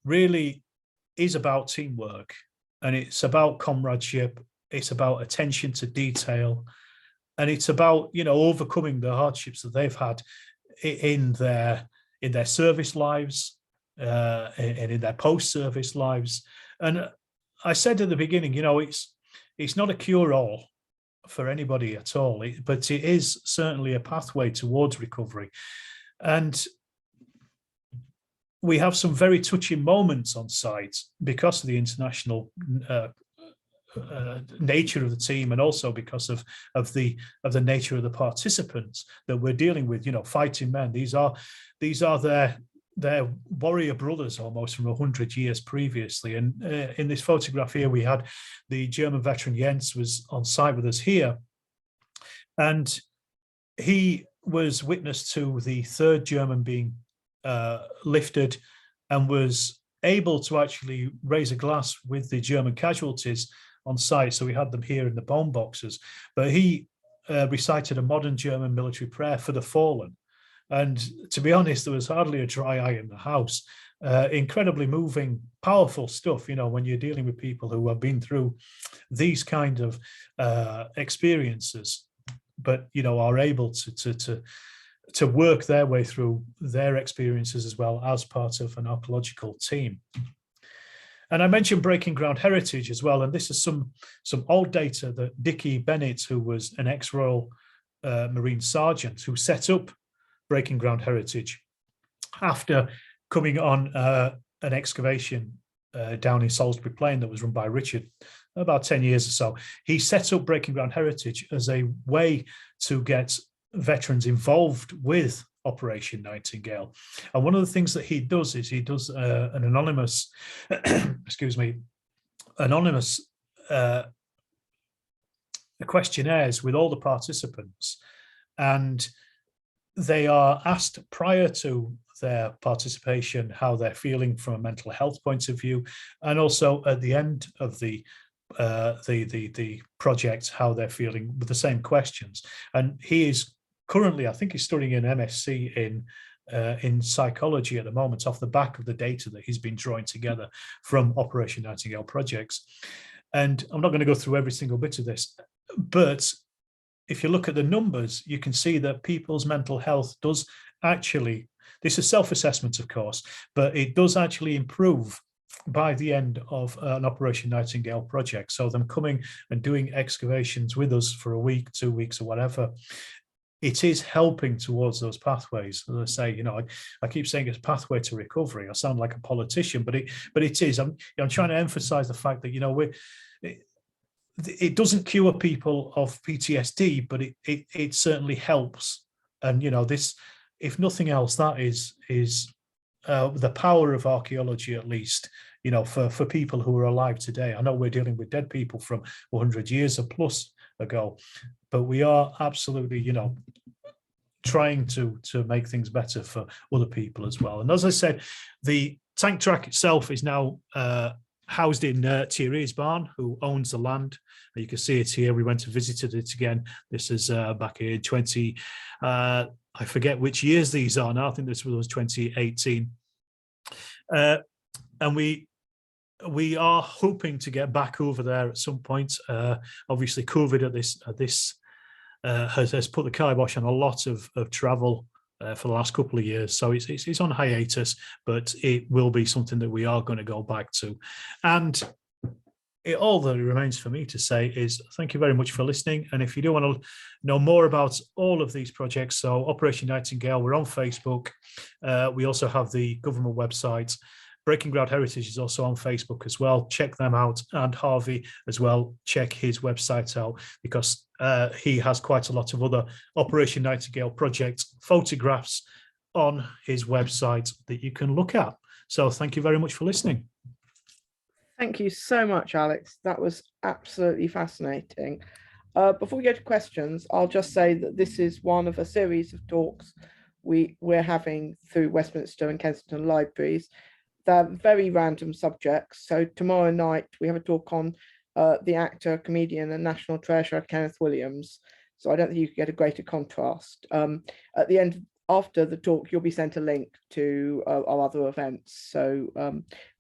really is about teamwork, and it's about comradeship, it's about attention to detail, and it's about, you know, overcoming the hardships that they've had in their service lives, and in their post-service lives. And I said at the beginning, you know, it's not a cure-all for anybody at all, but it is certainly a pathway towards recovery. And we have some very touching moments on site because of the international nature of the team, and also because of the nature of the participants that we're dealing with. You know, fighting men. These are their warrior brothers almost from 100 years previously. And in this photograph here, we had the German veteran Jens was on site with us here, and he was witness to the third German being lifted, and was able to actually raise a glass with the German casualties on site, so we had them here in the bone boxes. But he recited a modern German military prayer for the fallen. And to be honest, there was hardly a dry eye in the house. Incredibly moving, powerful stuff, you know, when you're dealing with people who have been through these kind of experiences, but, you know, are able to work their way through their experiences as well as part of an archaeological team. And I mentioned Breaking Ground Heritage as well, and this is some old data that Dickie Bennett, who was an ex-Royal Marine Sergeant, who set up Breaking Ground Heritage after coming on an excavation down in Salisbury Plain that was run by Richard about 10 years or so. He set up Breaking Ground Heritage as a way to get veterans involved with Operation Nightingale. And one of the things that he does is he does an anonymous, anonymous questionnaires with all the participants, and they are asked prior to their participation how they're feeling from a mental health point of view, and also at the end of the project how they're feeling with the same questions. And he is currently, I think he's studying an MSc in psychology at the moment, off the back of the data that he's been drawing together from Operation Nightingale projects. And I'm not going to go through every single bit of this, but if you look at the numbers, you can see that people's mental health does actually, this is self-assessment, of course, but it does actually improve by the end of an Operation Nightingale project. So them coming and doing excavations with us for a week, 2 weeks or whatever, it is helping towards those pathways. As I say, you know, I keep saying it's a pathway to recovery. I sound like a politician, but it is. I'm trying to emphasize the fact that, you know, it doesn't cure people of PTSD, but it certainly helps. And, you know, this, if nothing else, that is the power of archaeology, at least, you know, for people who are alive today. I know we're dealing with dead people from 100 years or plus ago, but we are absolutely, you know, trying to make things better for other people as well. And as I said, the tank track itself is now housed in Thierry's barn, who owns the land. You can see it here. We went and visited it again. This is back in 20, I forget which years these are now. I think this was 2018. And we are hoping to get back over there at some point. Obviously, COVID at this has put the kibosh on a lot of travel for the last couple of years. So it's on hiatus, but it will be something that we are going to go back to. And all that remains for me to say is thank you very much for listening. And if you do want to know more about all of these projects, so Operation Nightingale, we're on Facebook. We also have the government website. Breaking Ground Heritage is also on Facebook as well. Check them out. And Harvey as well, check his website out, because he has quite a lot of other Operation Nightingale project photographs on his website that you can look at. So thank you very much for listening. Thank you so much, Alex. That was absolutely fascinating. Before we go to questions, I'll just say that this is one of a series of talks we're having through Westminster and Kensington libraries. They're very random subjects. So tomorrow night we have a talk on the actor, comedian and national treasure Kenneth Williams. So I don't think you could get a greater contrast. At the end, after the talk, you'll be sent a link to our other events. So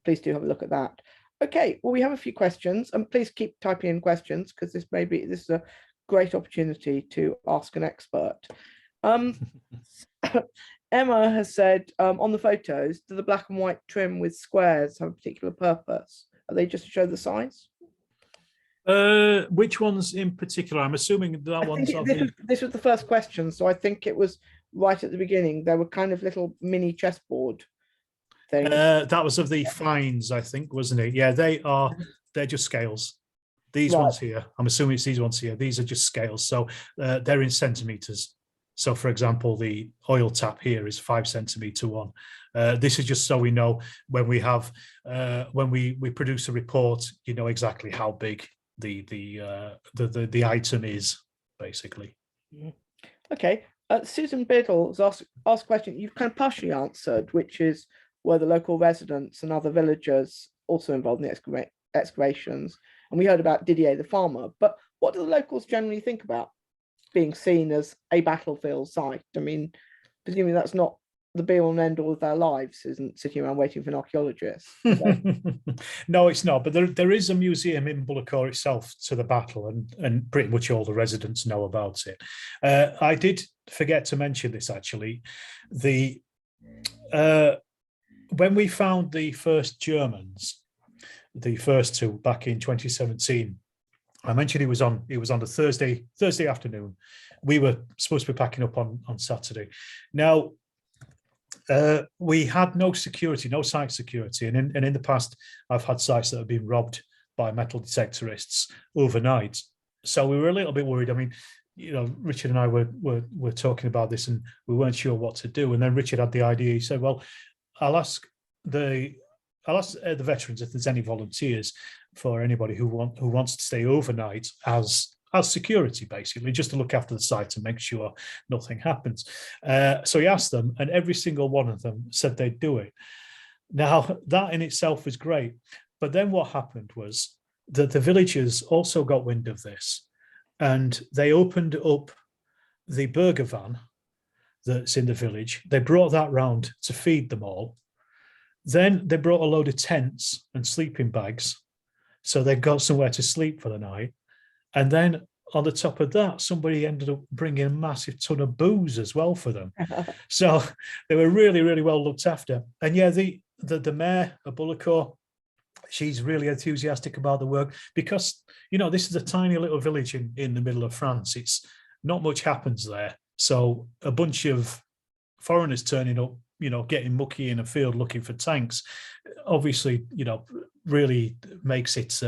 please do have a look at that. Okay, well, we have a few questions, and please keep typing in questions, because this is a great opportunity to ask an expert. Emma has said, on the photos, do the black and white trim with squares have a particular purpose? Are they just to show the size? Which ones in particular? I'm assuming that one's this was the first question, so I think it was right at the beginning. There were kind of little mini chessboard things. That was of the fines, I think, wasn't it? Yeah, they're just scales. These ones here, I'm assuming it's these ones here. These are just scales, so they're in centimeters. So, for example, the oil tap here is 5 centimeter one. This is just so we know when we have when we produce a report, you know exactly how big the item is, basically. Okay, Susan Biddle has asked a question you've kind of partially answered, which is, were the local residents and other villagers also involved in the excavations? and we heard about Didier the farmer. But what do the locals generally think about being seen as a battlefield site? I mean, presumably that's not the be all and end all of their lives, isn't sitting around waiting for an archaeologist. So. No, it's not. But there is a museum in Bullecourt itself to the battle, and pretty much all the residents know about it. I did forget to mention this actually. When we found the first Germans, the first two back in 2017, I mentioned it was on a Thursday afternoon. We were supposed to be packing up on Saturday. Now, we had no security, no site security, and in the past, I've had sites that have been robbed by metal detectorists overnight. So we were a little bit worried. I mean, Richard and I were talking about this, and we weren't sure what to do. And then Richard had the idea. He said, "Well, I'll ask the veterans if there's any volunteers for anybody who wants to stay overnight as security, basically, just to look after the site and make sure nothing happens." So he asked them, and every single one of them said they'd do it. Now, that in itself was great. But then what happened was that the villagers also got wind of this, and they opened up the burger van that's in the village. They brought that round to feed them all. Then they brought a load of tents and sleeping bags, so they got somewhere to sleep for the night. And then on the top of that, somebody ended up bringing a massive ton of booze as well for them. So they were really, really well looked after. And yeah, the mayor of Bullecourt, she's really enthusiastic about the work because, this is a tiny little village in the middle of France. It's not much happens there. So a bunch of foreigners turning up, getting mucky in a field looking for tanks, obviously, really makes it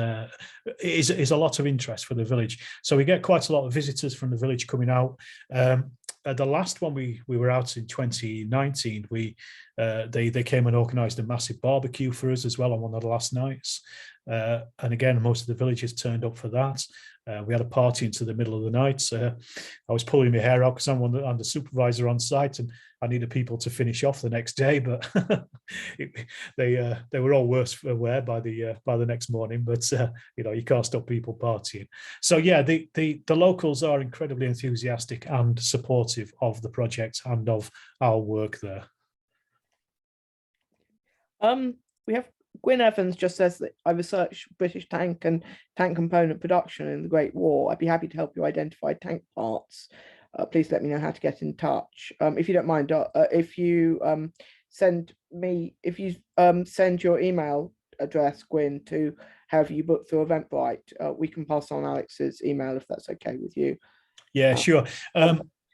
is a lot of interest for the village. So we get quite a lot of visitors from the village coming out. The last one we were out in 2019, they came and organised a massive barbecue for us as well on one of the last nights. And again, most of the villagers turned up for that. We had a party into the middle of the night. I was pulling my hair out because I'm the supervisor on site, and I needed people to finish off the next day. But they were all worse aware by the next morning. But you can't stop people partying. So yeah, the locals are incredibly enthusiastic and supportive of the project and of our work there. We have Gwyn Evans just says that I researched British tank and tank component production in the Great War. I'd be happy to help you identify tank parts. Please let me know how to get in touch. If you don't mind, if you send your email address, Gwyn, to however you book through Eventbrite, we can pass on Alex's email if that's okay with you. Yeah, sure.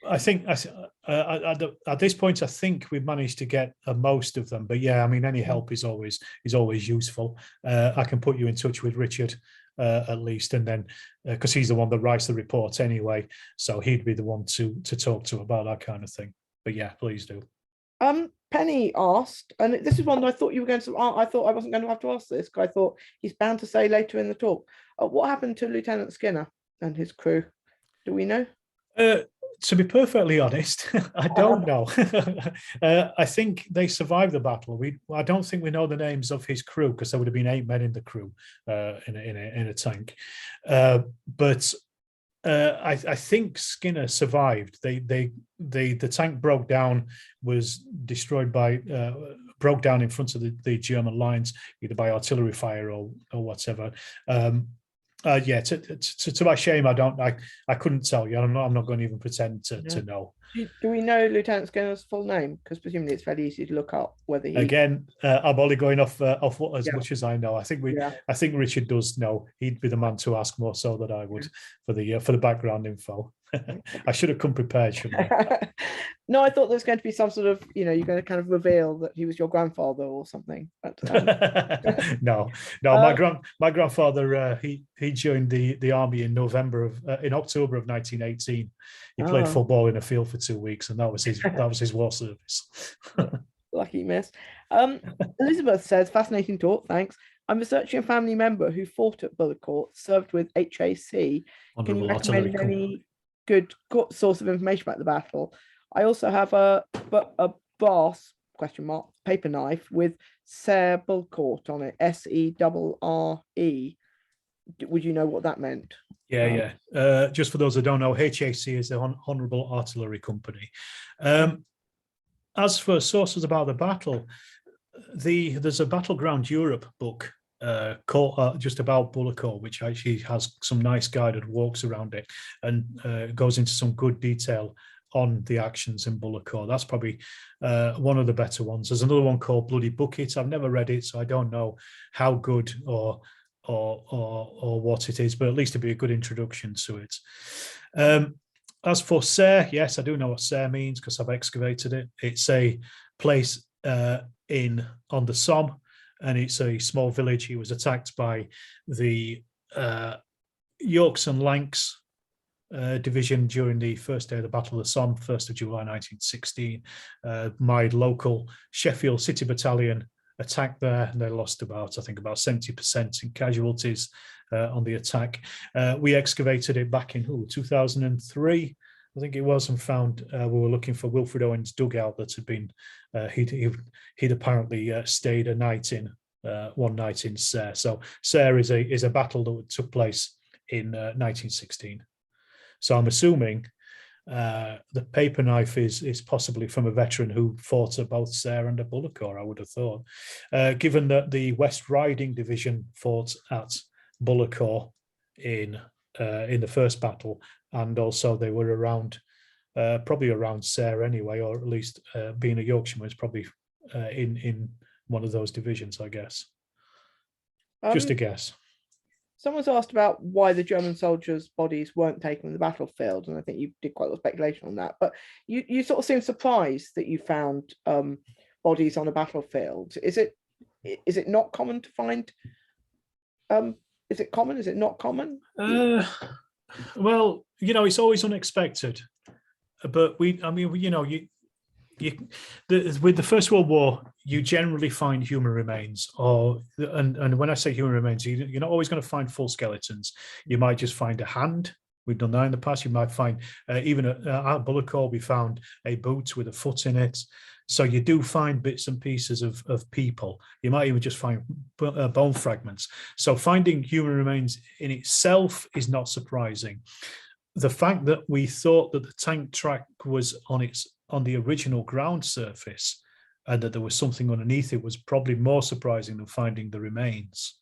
I think at this point, I think we've managed to get most of them. But yeah, I mean, any help is always useful. I can put you in touch with Richard at least, and then because he's the one that writes the report anyway, so he'd be the one to talk to about that kind of thing. But yeah, please do. Penny asked, and this is one that I thought you were going to. I thought I wasn't going to have to ask this because I thought he's bound to say later in the talk. What happened to Lieutenant Skinner and his crew? Do we know? To be perfectly honest, I don't know. I think they survived the battle. I don't think we know the names of his crew because there would have been 8 men in the crew in a tank. But I think Skinner survived. The tank broke down, was destroyed broke down in front of the German lines, either by artillery fire or whatever. Yeah, to my shame, I couldn't tell you. I'm not going to even pretend to know. Do we know Lieutenant Skinner's full name? Because presumably it's fairly easy to look up whether he. Again, I'm only going off as much as I know. I think Richard does know. He'd be the man to ask more so than I would for the background info. I should have come prepared, shouldn't I? No, I thought there was going to be some sort of, you're going to kind of reveal that he was your grandfather or something. But, no. My grandfather he joined the army in October of 1918. He played football in a field for 2 weeks, and that was his war service. Lucky miss. Elizabeth says, fascinating talk, thanks. I'm researching a family member who fought at Bullecourt, served with HAC. Can you recommend any good source of information about the battle? I also have a brass paper knife with Serre Bullecourt on it, SERRE. Would you know what that meant? Yeah. Just for those that don't know, HAC is the Honourable Artillery Company. As for sources about the battle, there's a Battleground Europe book called just about Bullecourt, which actually has some nice guided walks around it and goes into some good detail on the actions in Bullecourt. That's probably one of the better ones. There's another one called Bloody Bucket. I've never read it, so I don't know how good or what it is, but at least it'd be a good introduction to it. As for Serre, yes, I do know what Serre means because I've excavated it. It's a place on the Somme, and it's a small village. It was attacked by the Yorks and Lanks division during the first day of the Battle of the Somme, 1st of July 1916. My local Sheffield City Battalion attacked there, and they lost about 70% in casualties on the attack. We excavated it back in 2003, I think it was, and found we were looking for Wilfred Owen's dugout that had been he'd apparently stayed one night in Serre. So Serre is a battle that took place in 1916. So I'm assuming the paper knife is possibly from a veteran who fought at both Serre and at Bullecourt, I would have thought. Given that the West Riding Division fought at Bullecourt in the first battle, and also they were around, probably around Serre anyway, or at least being a Yorkshireman is probably in one of those divisions, I guess. Just a guess. Someone's asked about why the German soldiers' bodies weren't taken from the battlefield, and I think you did quite a lot of speculation on that. But you sort of seem surprised that you found bodies on a battlefield. Is it not common to find? Is it common? Is it not common? Well, it's always unexpected. But with the First World War, you generally find human remains, and when I say human remains, you're not always going to find full skeletons. You might just find a hand. We've done that in the past. You might find, even at Bullecourt, we found a boot with a foot in it. So you do find bits and pieces of people. You might even just find bone fragments. So finding human remains in itself is not surprising. The fact that we thought that the tank track was on the original ground surface and that there was something underneath it was probably more surprising than finding the remains.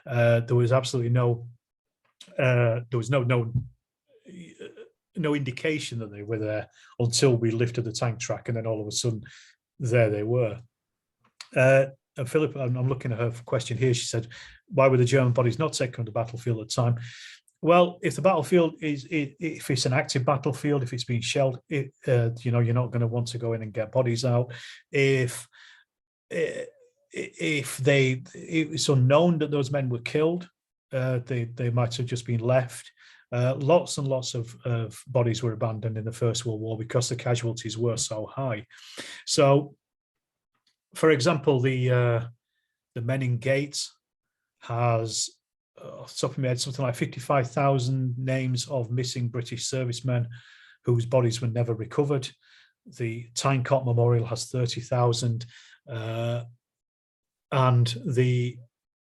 There was absolutely no indication that they were there until we lifted the tank track, and then all of a sudden there they were. And Philip, I'm looking at her question here. She said, why were the German bodies not taken on the battlefield at the time? Well, if the battlefield if it's an active battlefield, if it's being shelled, you're not going to want to go in and get bodies out. If it's unknown that those men were killed, they might have just been left. Lots and lots of bodies were abandoned in the First World War because the casualties were so high. So, for example, the Menin Gate has, off the top of my head, something like 55,000 names of missing British servicemen whose bodies were never recovered. The Tyne-Cot Memorial has 30,000, and the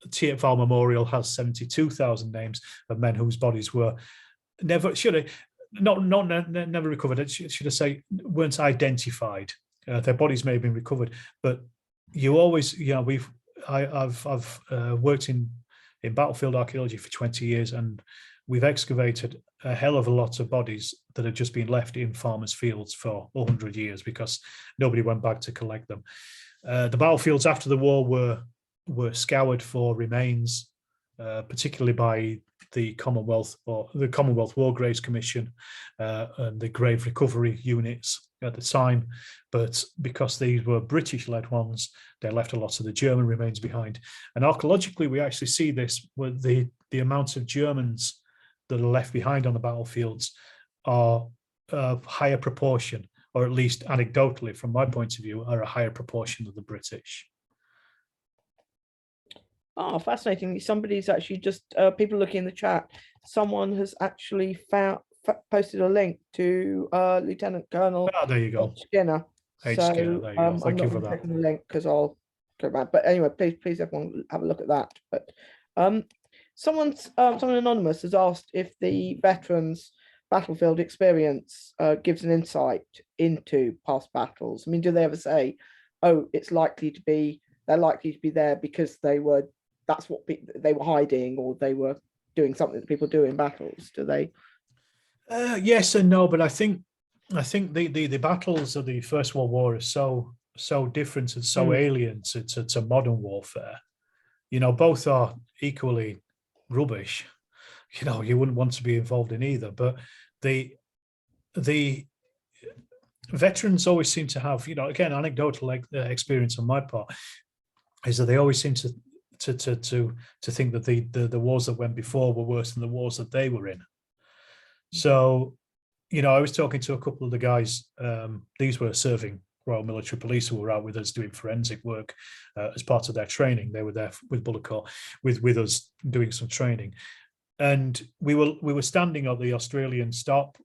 TFL Memorial has 72,000 names of men whose bodies were never recovered. Should I say, weren't identified. Their bodies may have been recovered, but you always, I've worked in battlefield archaeology for 20 years, and we've excavated a hell of a lot of bodies that have just been left in farmers' fields for 100 years because nobody went back to collect them. The battlefields after the war were scoured for remains, particularly by the Commonwealth War Graves Commission and the grave recovery units at the time. But because these were British-led ones, they left a lot of the German remains behind. And archaeologically, we actually see this with the amount of Germans that are left behind on the battlefields are a higher proportion, or at least anecdotally, from my point of view, are a higher proportion of the British. Oh, fascinating. Somebody's actually just, people looking in the chat, someone has actually posted a link to Lieutenant Colonel there you go. Skinner. Skinner, So there you go. Thank you for that. The link because I'll go back. But anyway, please everyone have a look at that. But Someone anonymous has asked if the veterans' battlefield experience gives an insight into past battles. I mean, do they ever say, "Oh, it's likely to be they're likely to be there because they were that's what they were hiding or they were doing something that people do in battles"? Do they? Yes and no, but I think the battles of the First World War are so different and so alien to modern warfare. You know, both are equally rubbish. You know, you wouldn't want to be involved in either. But the veterans always seem to have, you know, again, anecdotal experience on my part is that they always seem to think that the wars that went before were worse than the wars that they were in. So, you know, I was talking to a couple of the guys. These were serving Royal Military Police who were out with us doing forensic work as part of their training. They were there with Bullecourt with us doing some training. And we were standing on the Australian start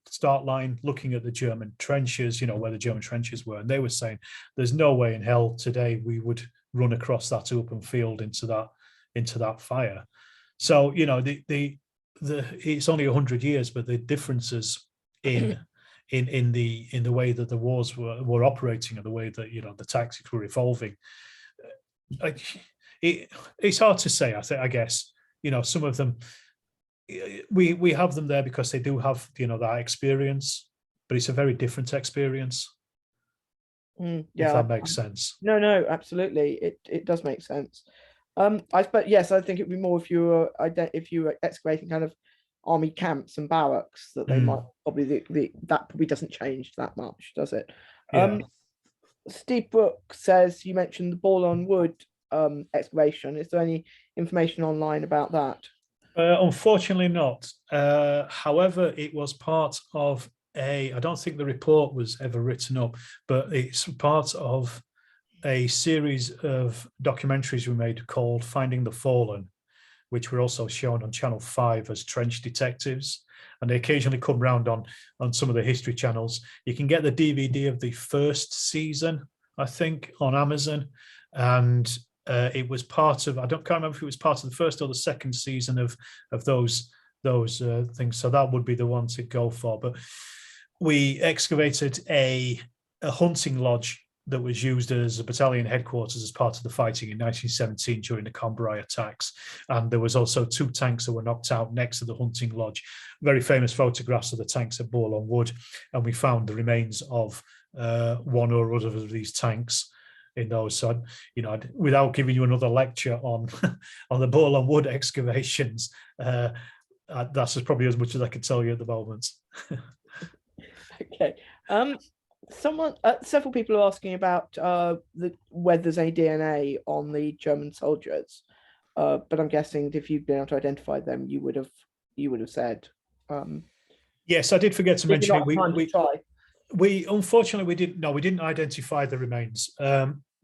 line, looking at the German trenches, you know, where the German trenches were. And they were saying, there's no way in hell today we would run across that open field into that fire. So, you know, it's only 100 years, but the differences in the way that the wars were operating and the way that, you know, the tactics were evolving, it's hard to say. I guess, you know, some of them, we have them there because they do have, you know, that experience, but it's a very different experience. Yeah, if that makes sense. No, absolutely, it does make sense. I suppose yes, I think it'd be more if you were excavating kind of army camps and barracks that they might probably that probably doesn't change that much, does it? Yeah. Steve Brooke says you mentioned the Ball on Wood excavation. Is there any information online about that? Unfortunately not. However, it was part of I don't think the report was ever written up, but it's part of a series of documentaries we made called Finding the Fallen, which were also shown on Channel 5 as Trench Detectives. And they occasionally come round on some of the history channels. You can get the DVD of the first season, I think, on Amazon. And it was part of, can't remember if it was part of the first or the second season of those things. So that would be the one to go for. But we excavated a hunting lodge that was used as a battalion headquarters as part of the fighting in 1917 during the Cambrai attacks. And there was also 2 tanks that were knocked out next to the hunting lodge. Very famous photographs of the tanks at Ball on Wood. And we found the remains of one or other of these tanks in those. So, you know, without giving you another lecture on on the Ball on Wood excavations, that's probably as much as I can tell you at the moment. Okay. Several people are asking about whether there's any DNA on the German soldiers, but I'm guessing if you'd been able to identify them, you would have said. Yes, I did forget to mention it. We unfortunately we didn't identify the remains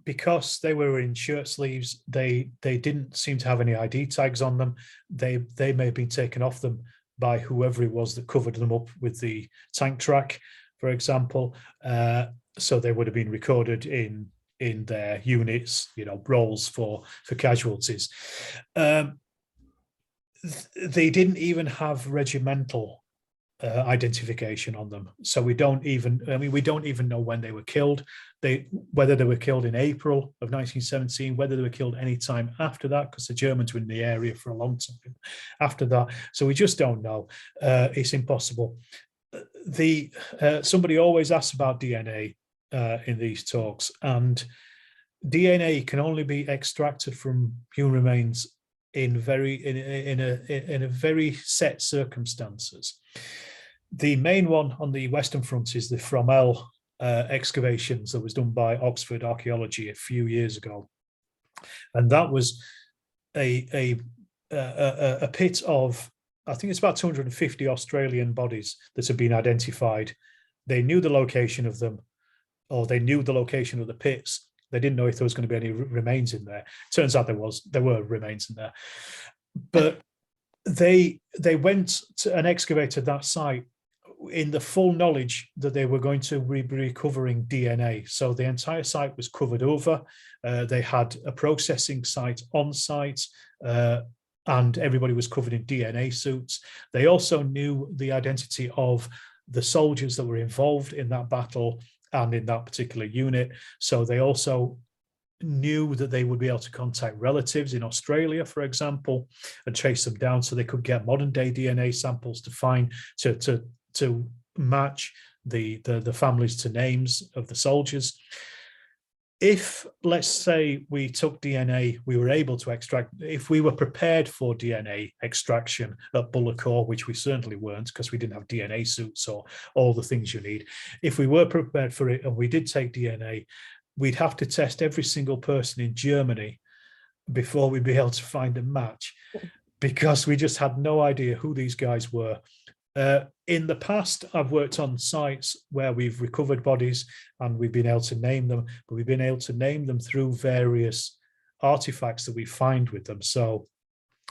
because they were in shirt sleeves. They didn't seem to have any ID tags on them. They may have been taken off them by whoever it was that covered them up with the tank track, for example. So they would have been recorded in their units, you know, roles for casualties. They didn't even have regimental identification on them, so we don't even know when they were killed. Whether they were killed in April of 1917, whether they were killed any time after that, because the Germans were in the area for a long time after that. So we just don't know. It's impossible. Somebody always asks about DNA in these talks, and DNA can only be extracted from human remains in a very set circumstances. The main one on the Western Front is the Fromelles excavations that was done by Oxford Archaeology a few years ago, and that was a pit of, I think it's about 250 Australian bodies that have been identified. They knew the location of them, or they knew the location of the pits. They didn't know if there was going to be any remains in there. Turns out there were remains in there, but they went to and excavated that site in the full knowledge that they were going to be recovering DNA. So the entire site was covered over. They had a processing site on site, and everybody was covered in DNA suits. They also knew the identity of the soldiers that were involved in that battle and in that particular unit. So they also knew that they would be able to contact relatives in Australia, for example, and trace them down, so they could get modern day DNA samples to find to match the families to names of the soldiers. If, let's say, we took DNA, we were able to extract, if we were prepared for DNA extraction at Bullecourt, which we certainly weren't because we didn't have DNA suits or all the things you need. If we were prepared for it and we did take DNA, we'd have to test every single person in Germany before we'd be able to find a match, because we just had no idea who these guys were. In the past, I've worked on sites where we've recovered bodies and we've been able to name them, but we've been able to name them through various artifacts that we find with them. So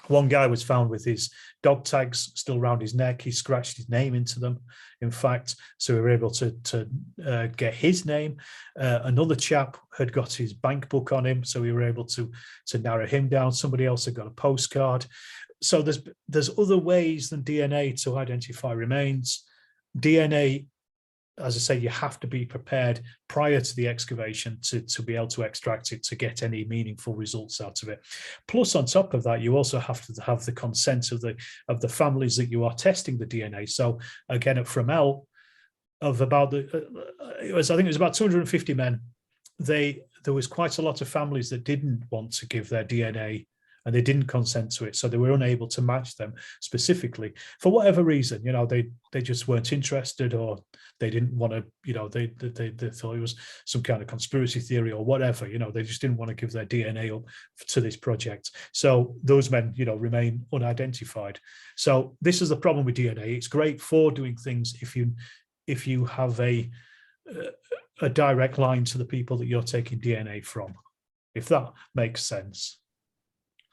one guy was found with his dog tags still around his neck. He scratched his name into them, in fact, so we were able to get his name. Another chap had got his bank book on him, so we were able to narrow him down. Somebody else had got a postcard. So there's other ways than DNA to identify remains. DNA, as I say, you have to be prepared prior to the excavation to be able to extract it, to get any meaningful results out of it. Plus, on top of that, you also have to have the consent of the families that you are testing the DNA. So again, at Fromelles, of about I think it was about 250 men. There was quite a lot of families that didn't want to give their DNA, and they didn't consent to it, so they were unable to match them specifically for whatever reason. They just weren't interested, or they didn't want to. They thought it was some kind of conspiracy theory or whatever. They just didn't want to give their DNA up to this project. So those men, remain unidentified. So this is the problem with DNA. It's great for doing things if you have a direct line to the people that you're taking DNA from, if that makes sense.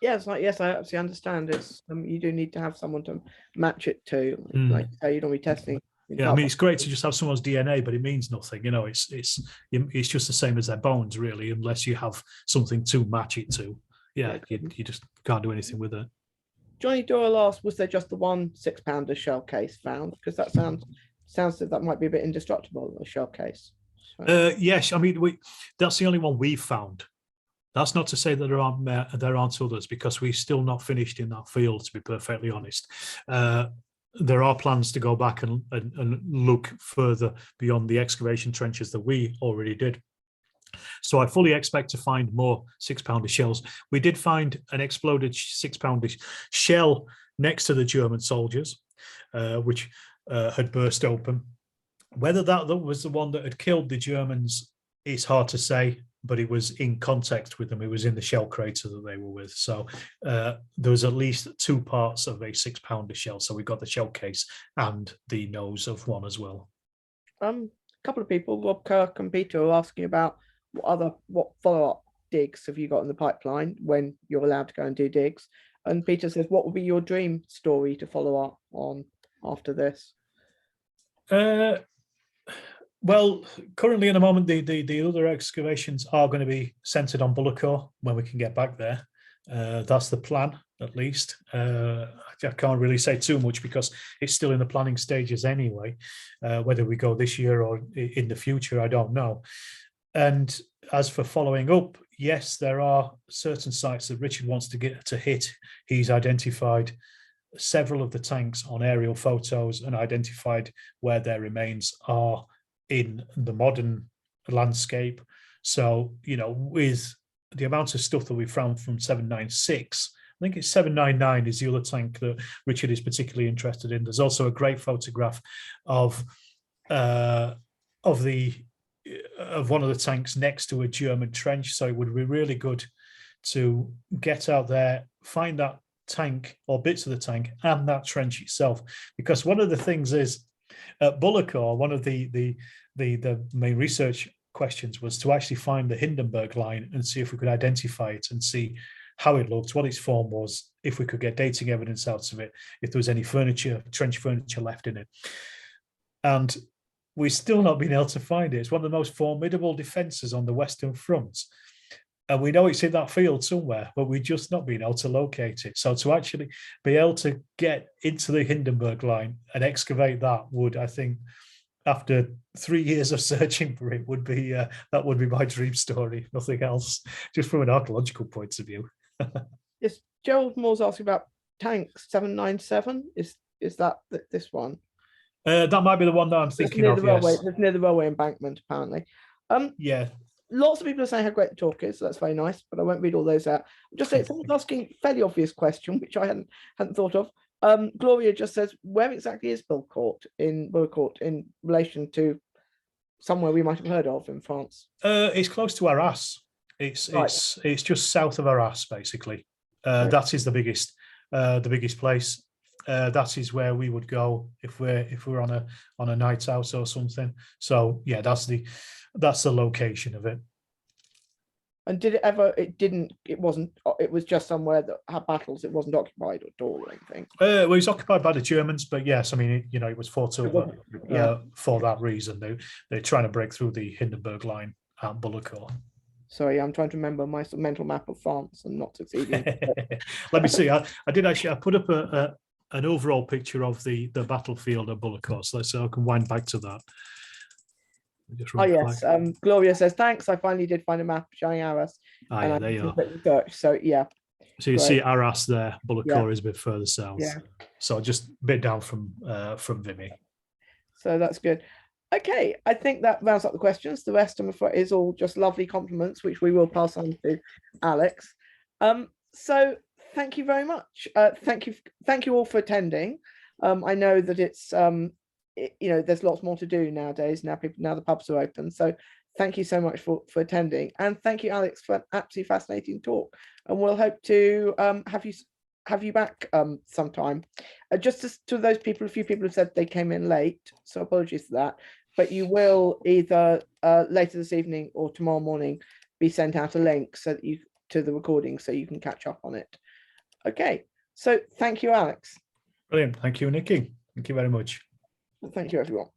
Yes, I absolutely understand. It's you do need to have someone to match it to. Like you don't be testing. Yeah, I mean, it's great to just have someone's DNA, but it means nothing. It's just the same as their bones, really, unless you have something to match it to. Yeah, you just can't do anything with it. Johnny Doyle asked, was there just the one 6-pounder shell case found? Because that sounds that might be a bit indestructible, a shell case. So. Yes, I mean, that's the only one we've found. That's not to say that there aren't others, because we're still not finished in that field, to be perfectly honest. There are plans to go back and look further beyond the excavation trenches that we already did. So I fully expect to find more 6-pounder shells. We did find an exploded 6-pounder shell next to the German soldiers, which had burst open. Whether that was the one that had killed the Germans, it's hard to say, but it was in contact with them. It was in the shell crater that they were with. So there was at least 2 parts of a 6-pounder shell. So we got the shell case and the nose of one as well. A couple of people, Rob Kirk and Peter, are asking about what follow-up digs have you got in the pipeline when you're allowed to go and do digs. And Peter says, what would be your dream story to follow up on after this? Well, currently, in the moment, the other excavations are going to be centered on Bullecourt when we can get back there. That's the plan, at least. I can't really say too much because it's still in the planning stages anyway. Whether we go this year or in the future, I don't know. And as for following up, yes, there are certain sites that Richard wants to get to hit. He's identified several of the tanks on aerial photos and identified where their remains are in the modern landscape. So, with the amount of stuff that we found from 796, I think it's 799 is the other tank that Richard is particularly interested in. There's also a great photograph of one of the tanks next to a German trench. So it would be really good to get out there, find that tank or bits of the tank and that trench itself. Because one of the things is, at Bullecourt, one of the main research questions was to actually find the Hindenburg Line and see if we could identify it and see how it looked, what its form was, if we could get dating evidence out of it, if there was any trench furniture left in it. And we've still not been able to find it. It's one of the most formidable defences on the Western Front. And we know it's in that field somewhere, but we've just not been able to locate it. So to actually be able to get into the Hindenburg Line and excavate that would, I think, after 3 years of searching for it, would be that would be my dream story, nothing else, just from an archaeological point of view. Yes, Gerald Moore's asking about tank 797. Is that this one? That might be the one that I'm That's thinking near of. the railway. Yes. That's near the railway embankment, apparently. Yeah. Lots of people are saying how great the talk is, so that's very nice, but I won't read all those out. Just say someone's asking a fairly obvious question, which I hadn't thought of. Gloria just says, where exactly is Bullecourt in relation to somewhere we might have heard of in France? It's close to Arras. It's just south of Arras, basically. Right. That is the biggest place. That is where we would go if we're on a night out or something. So yeah, that's the location of it. And did it ever? It wasn't. It was just somewhere that had battles. It wasn't occupied at all or anything. Well, it was occupied by the Germans, but yes, I mean, it was fought over for that reason. They're trying to break through the Hindenburg Line at Bullecourt. Sorry, I'm trying to remember my mental map of France and not succeeding. Let me see. I put up an overall picture of the battlefield at Bullecourt, so I can wind back to that. Oh yes, Gloria says thanks. I finally did find a map showing Arras. Yeah, there you are. Research, so yeah. So you see Arras there. Bullecourt is a bit further south. Yeah. So just a bit down from Vimy. So that's good. Okay, I think that rounds up the questions. The rest, I'm afraid, is all just lovely compliments, which we will pass on to Alex. So thank you very much. Thank you all for attending. I know that it's there's lots more to do nowadays. Now the pubs are open. So thank you so much for attending, and thank you, Alex, for an absolutely fascinating talk. And we'll hope to have you back sometime. Just to those people, a few people have said they came in late, so apologies for that. But you will either later this evening or tomorrow morning be sent out a link so that to the recording so you can catch up on it. Okay, so thank you, Alex. Brilliant. Thank you, Nikki. Thank you very much. Thank you, everyone.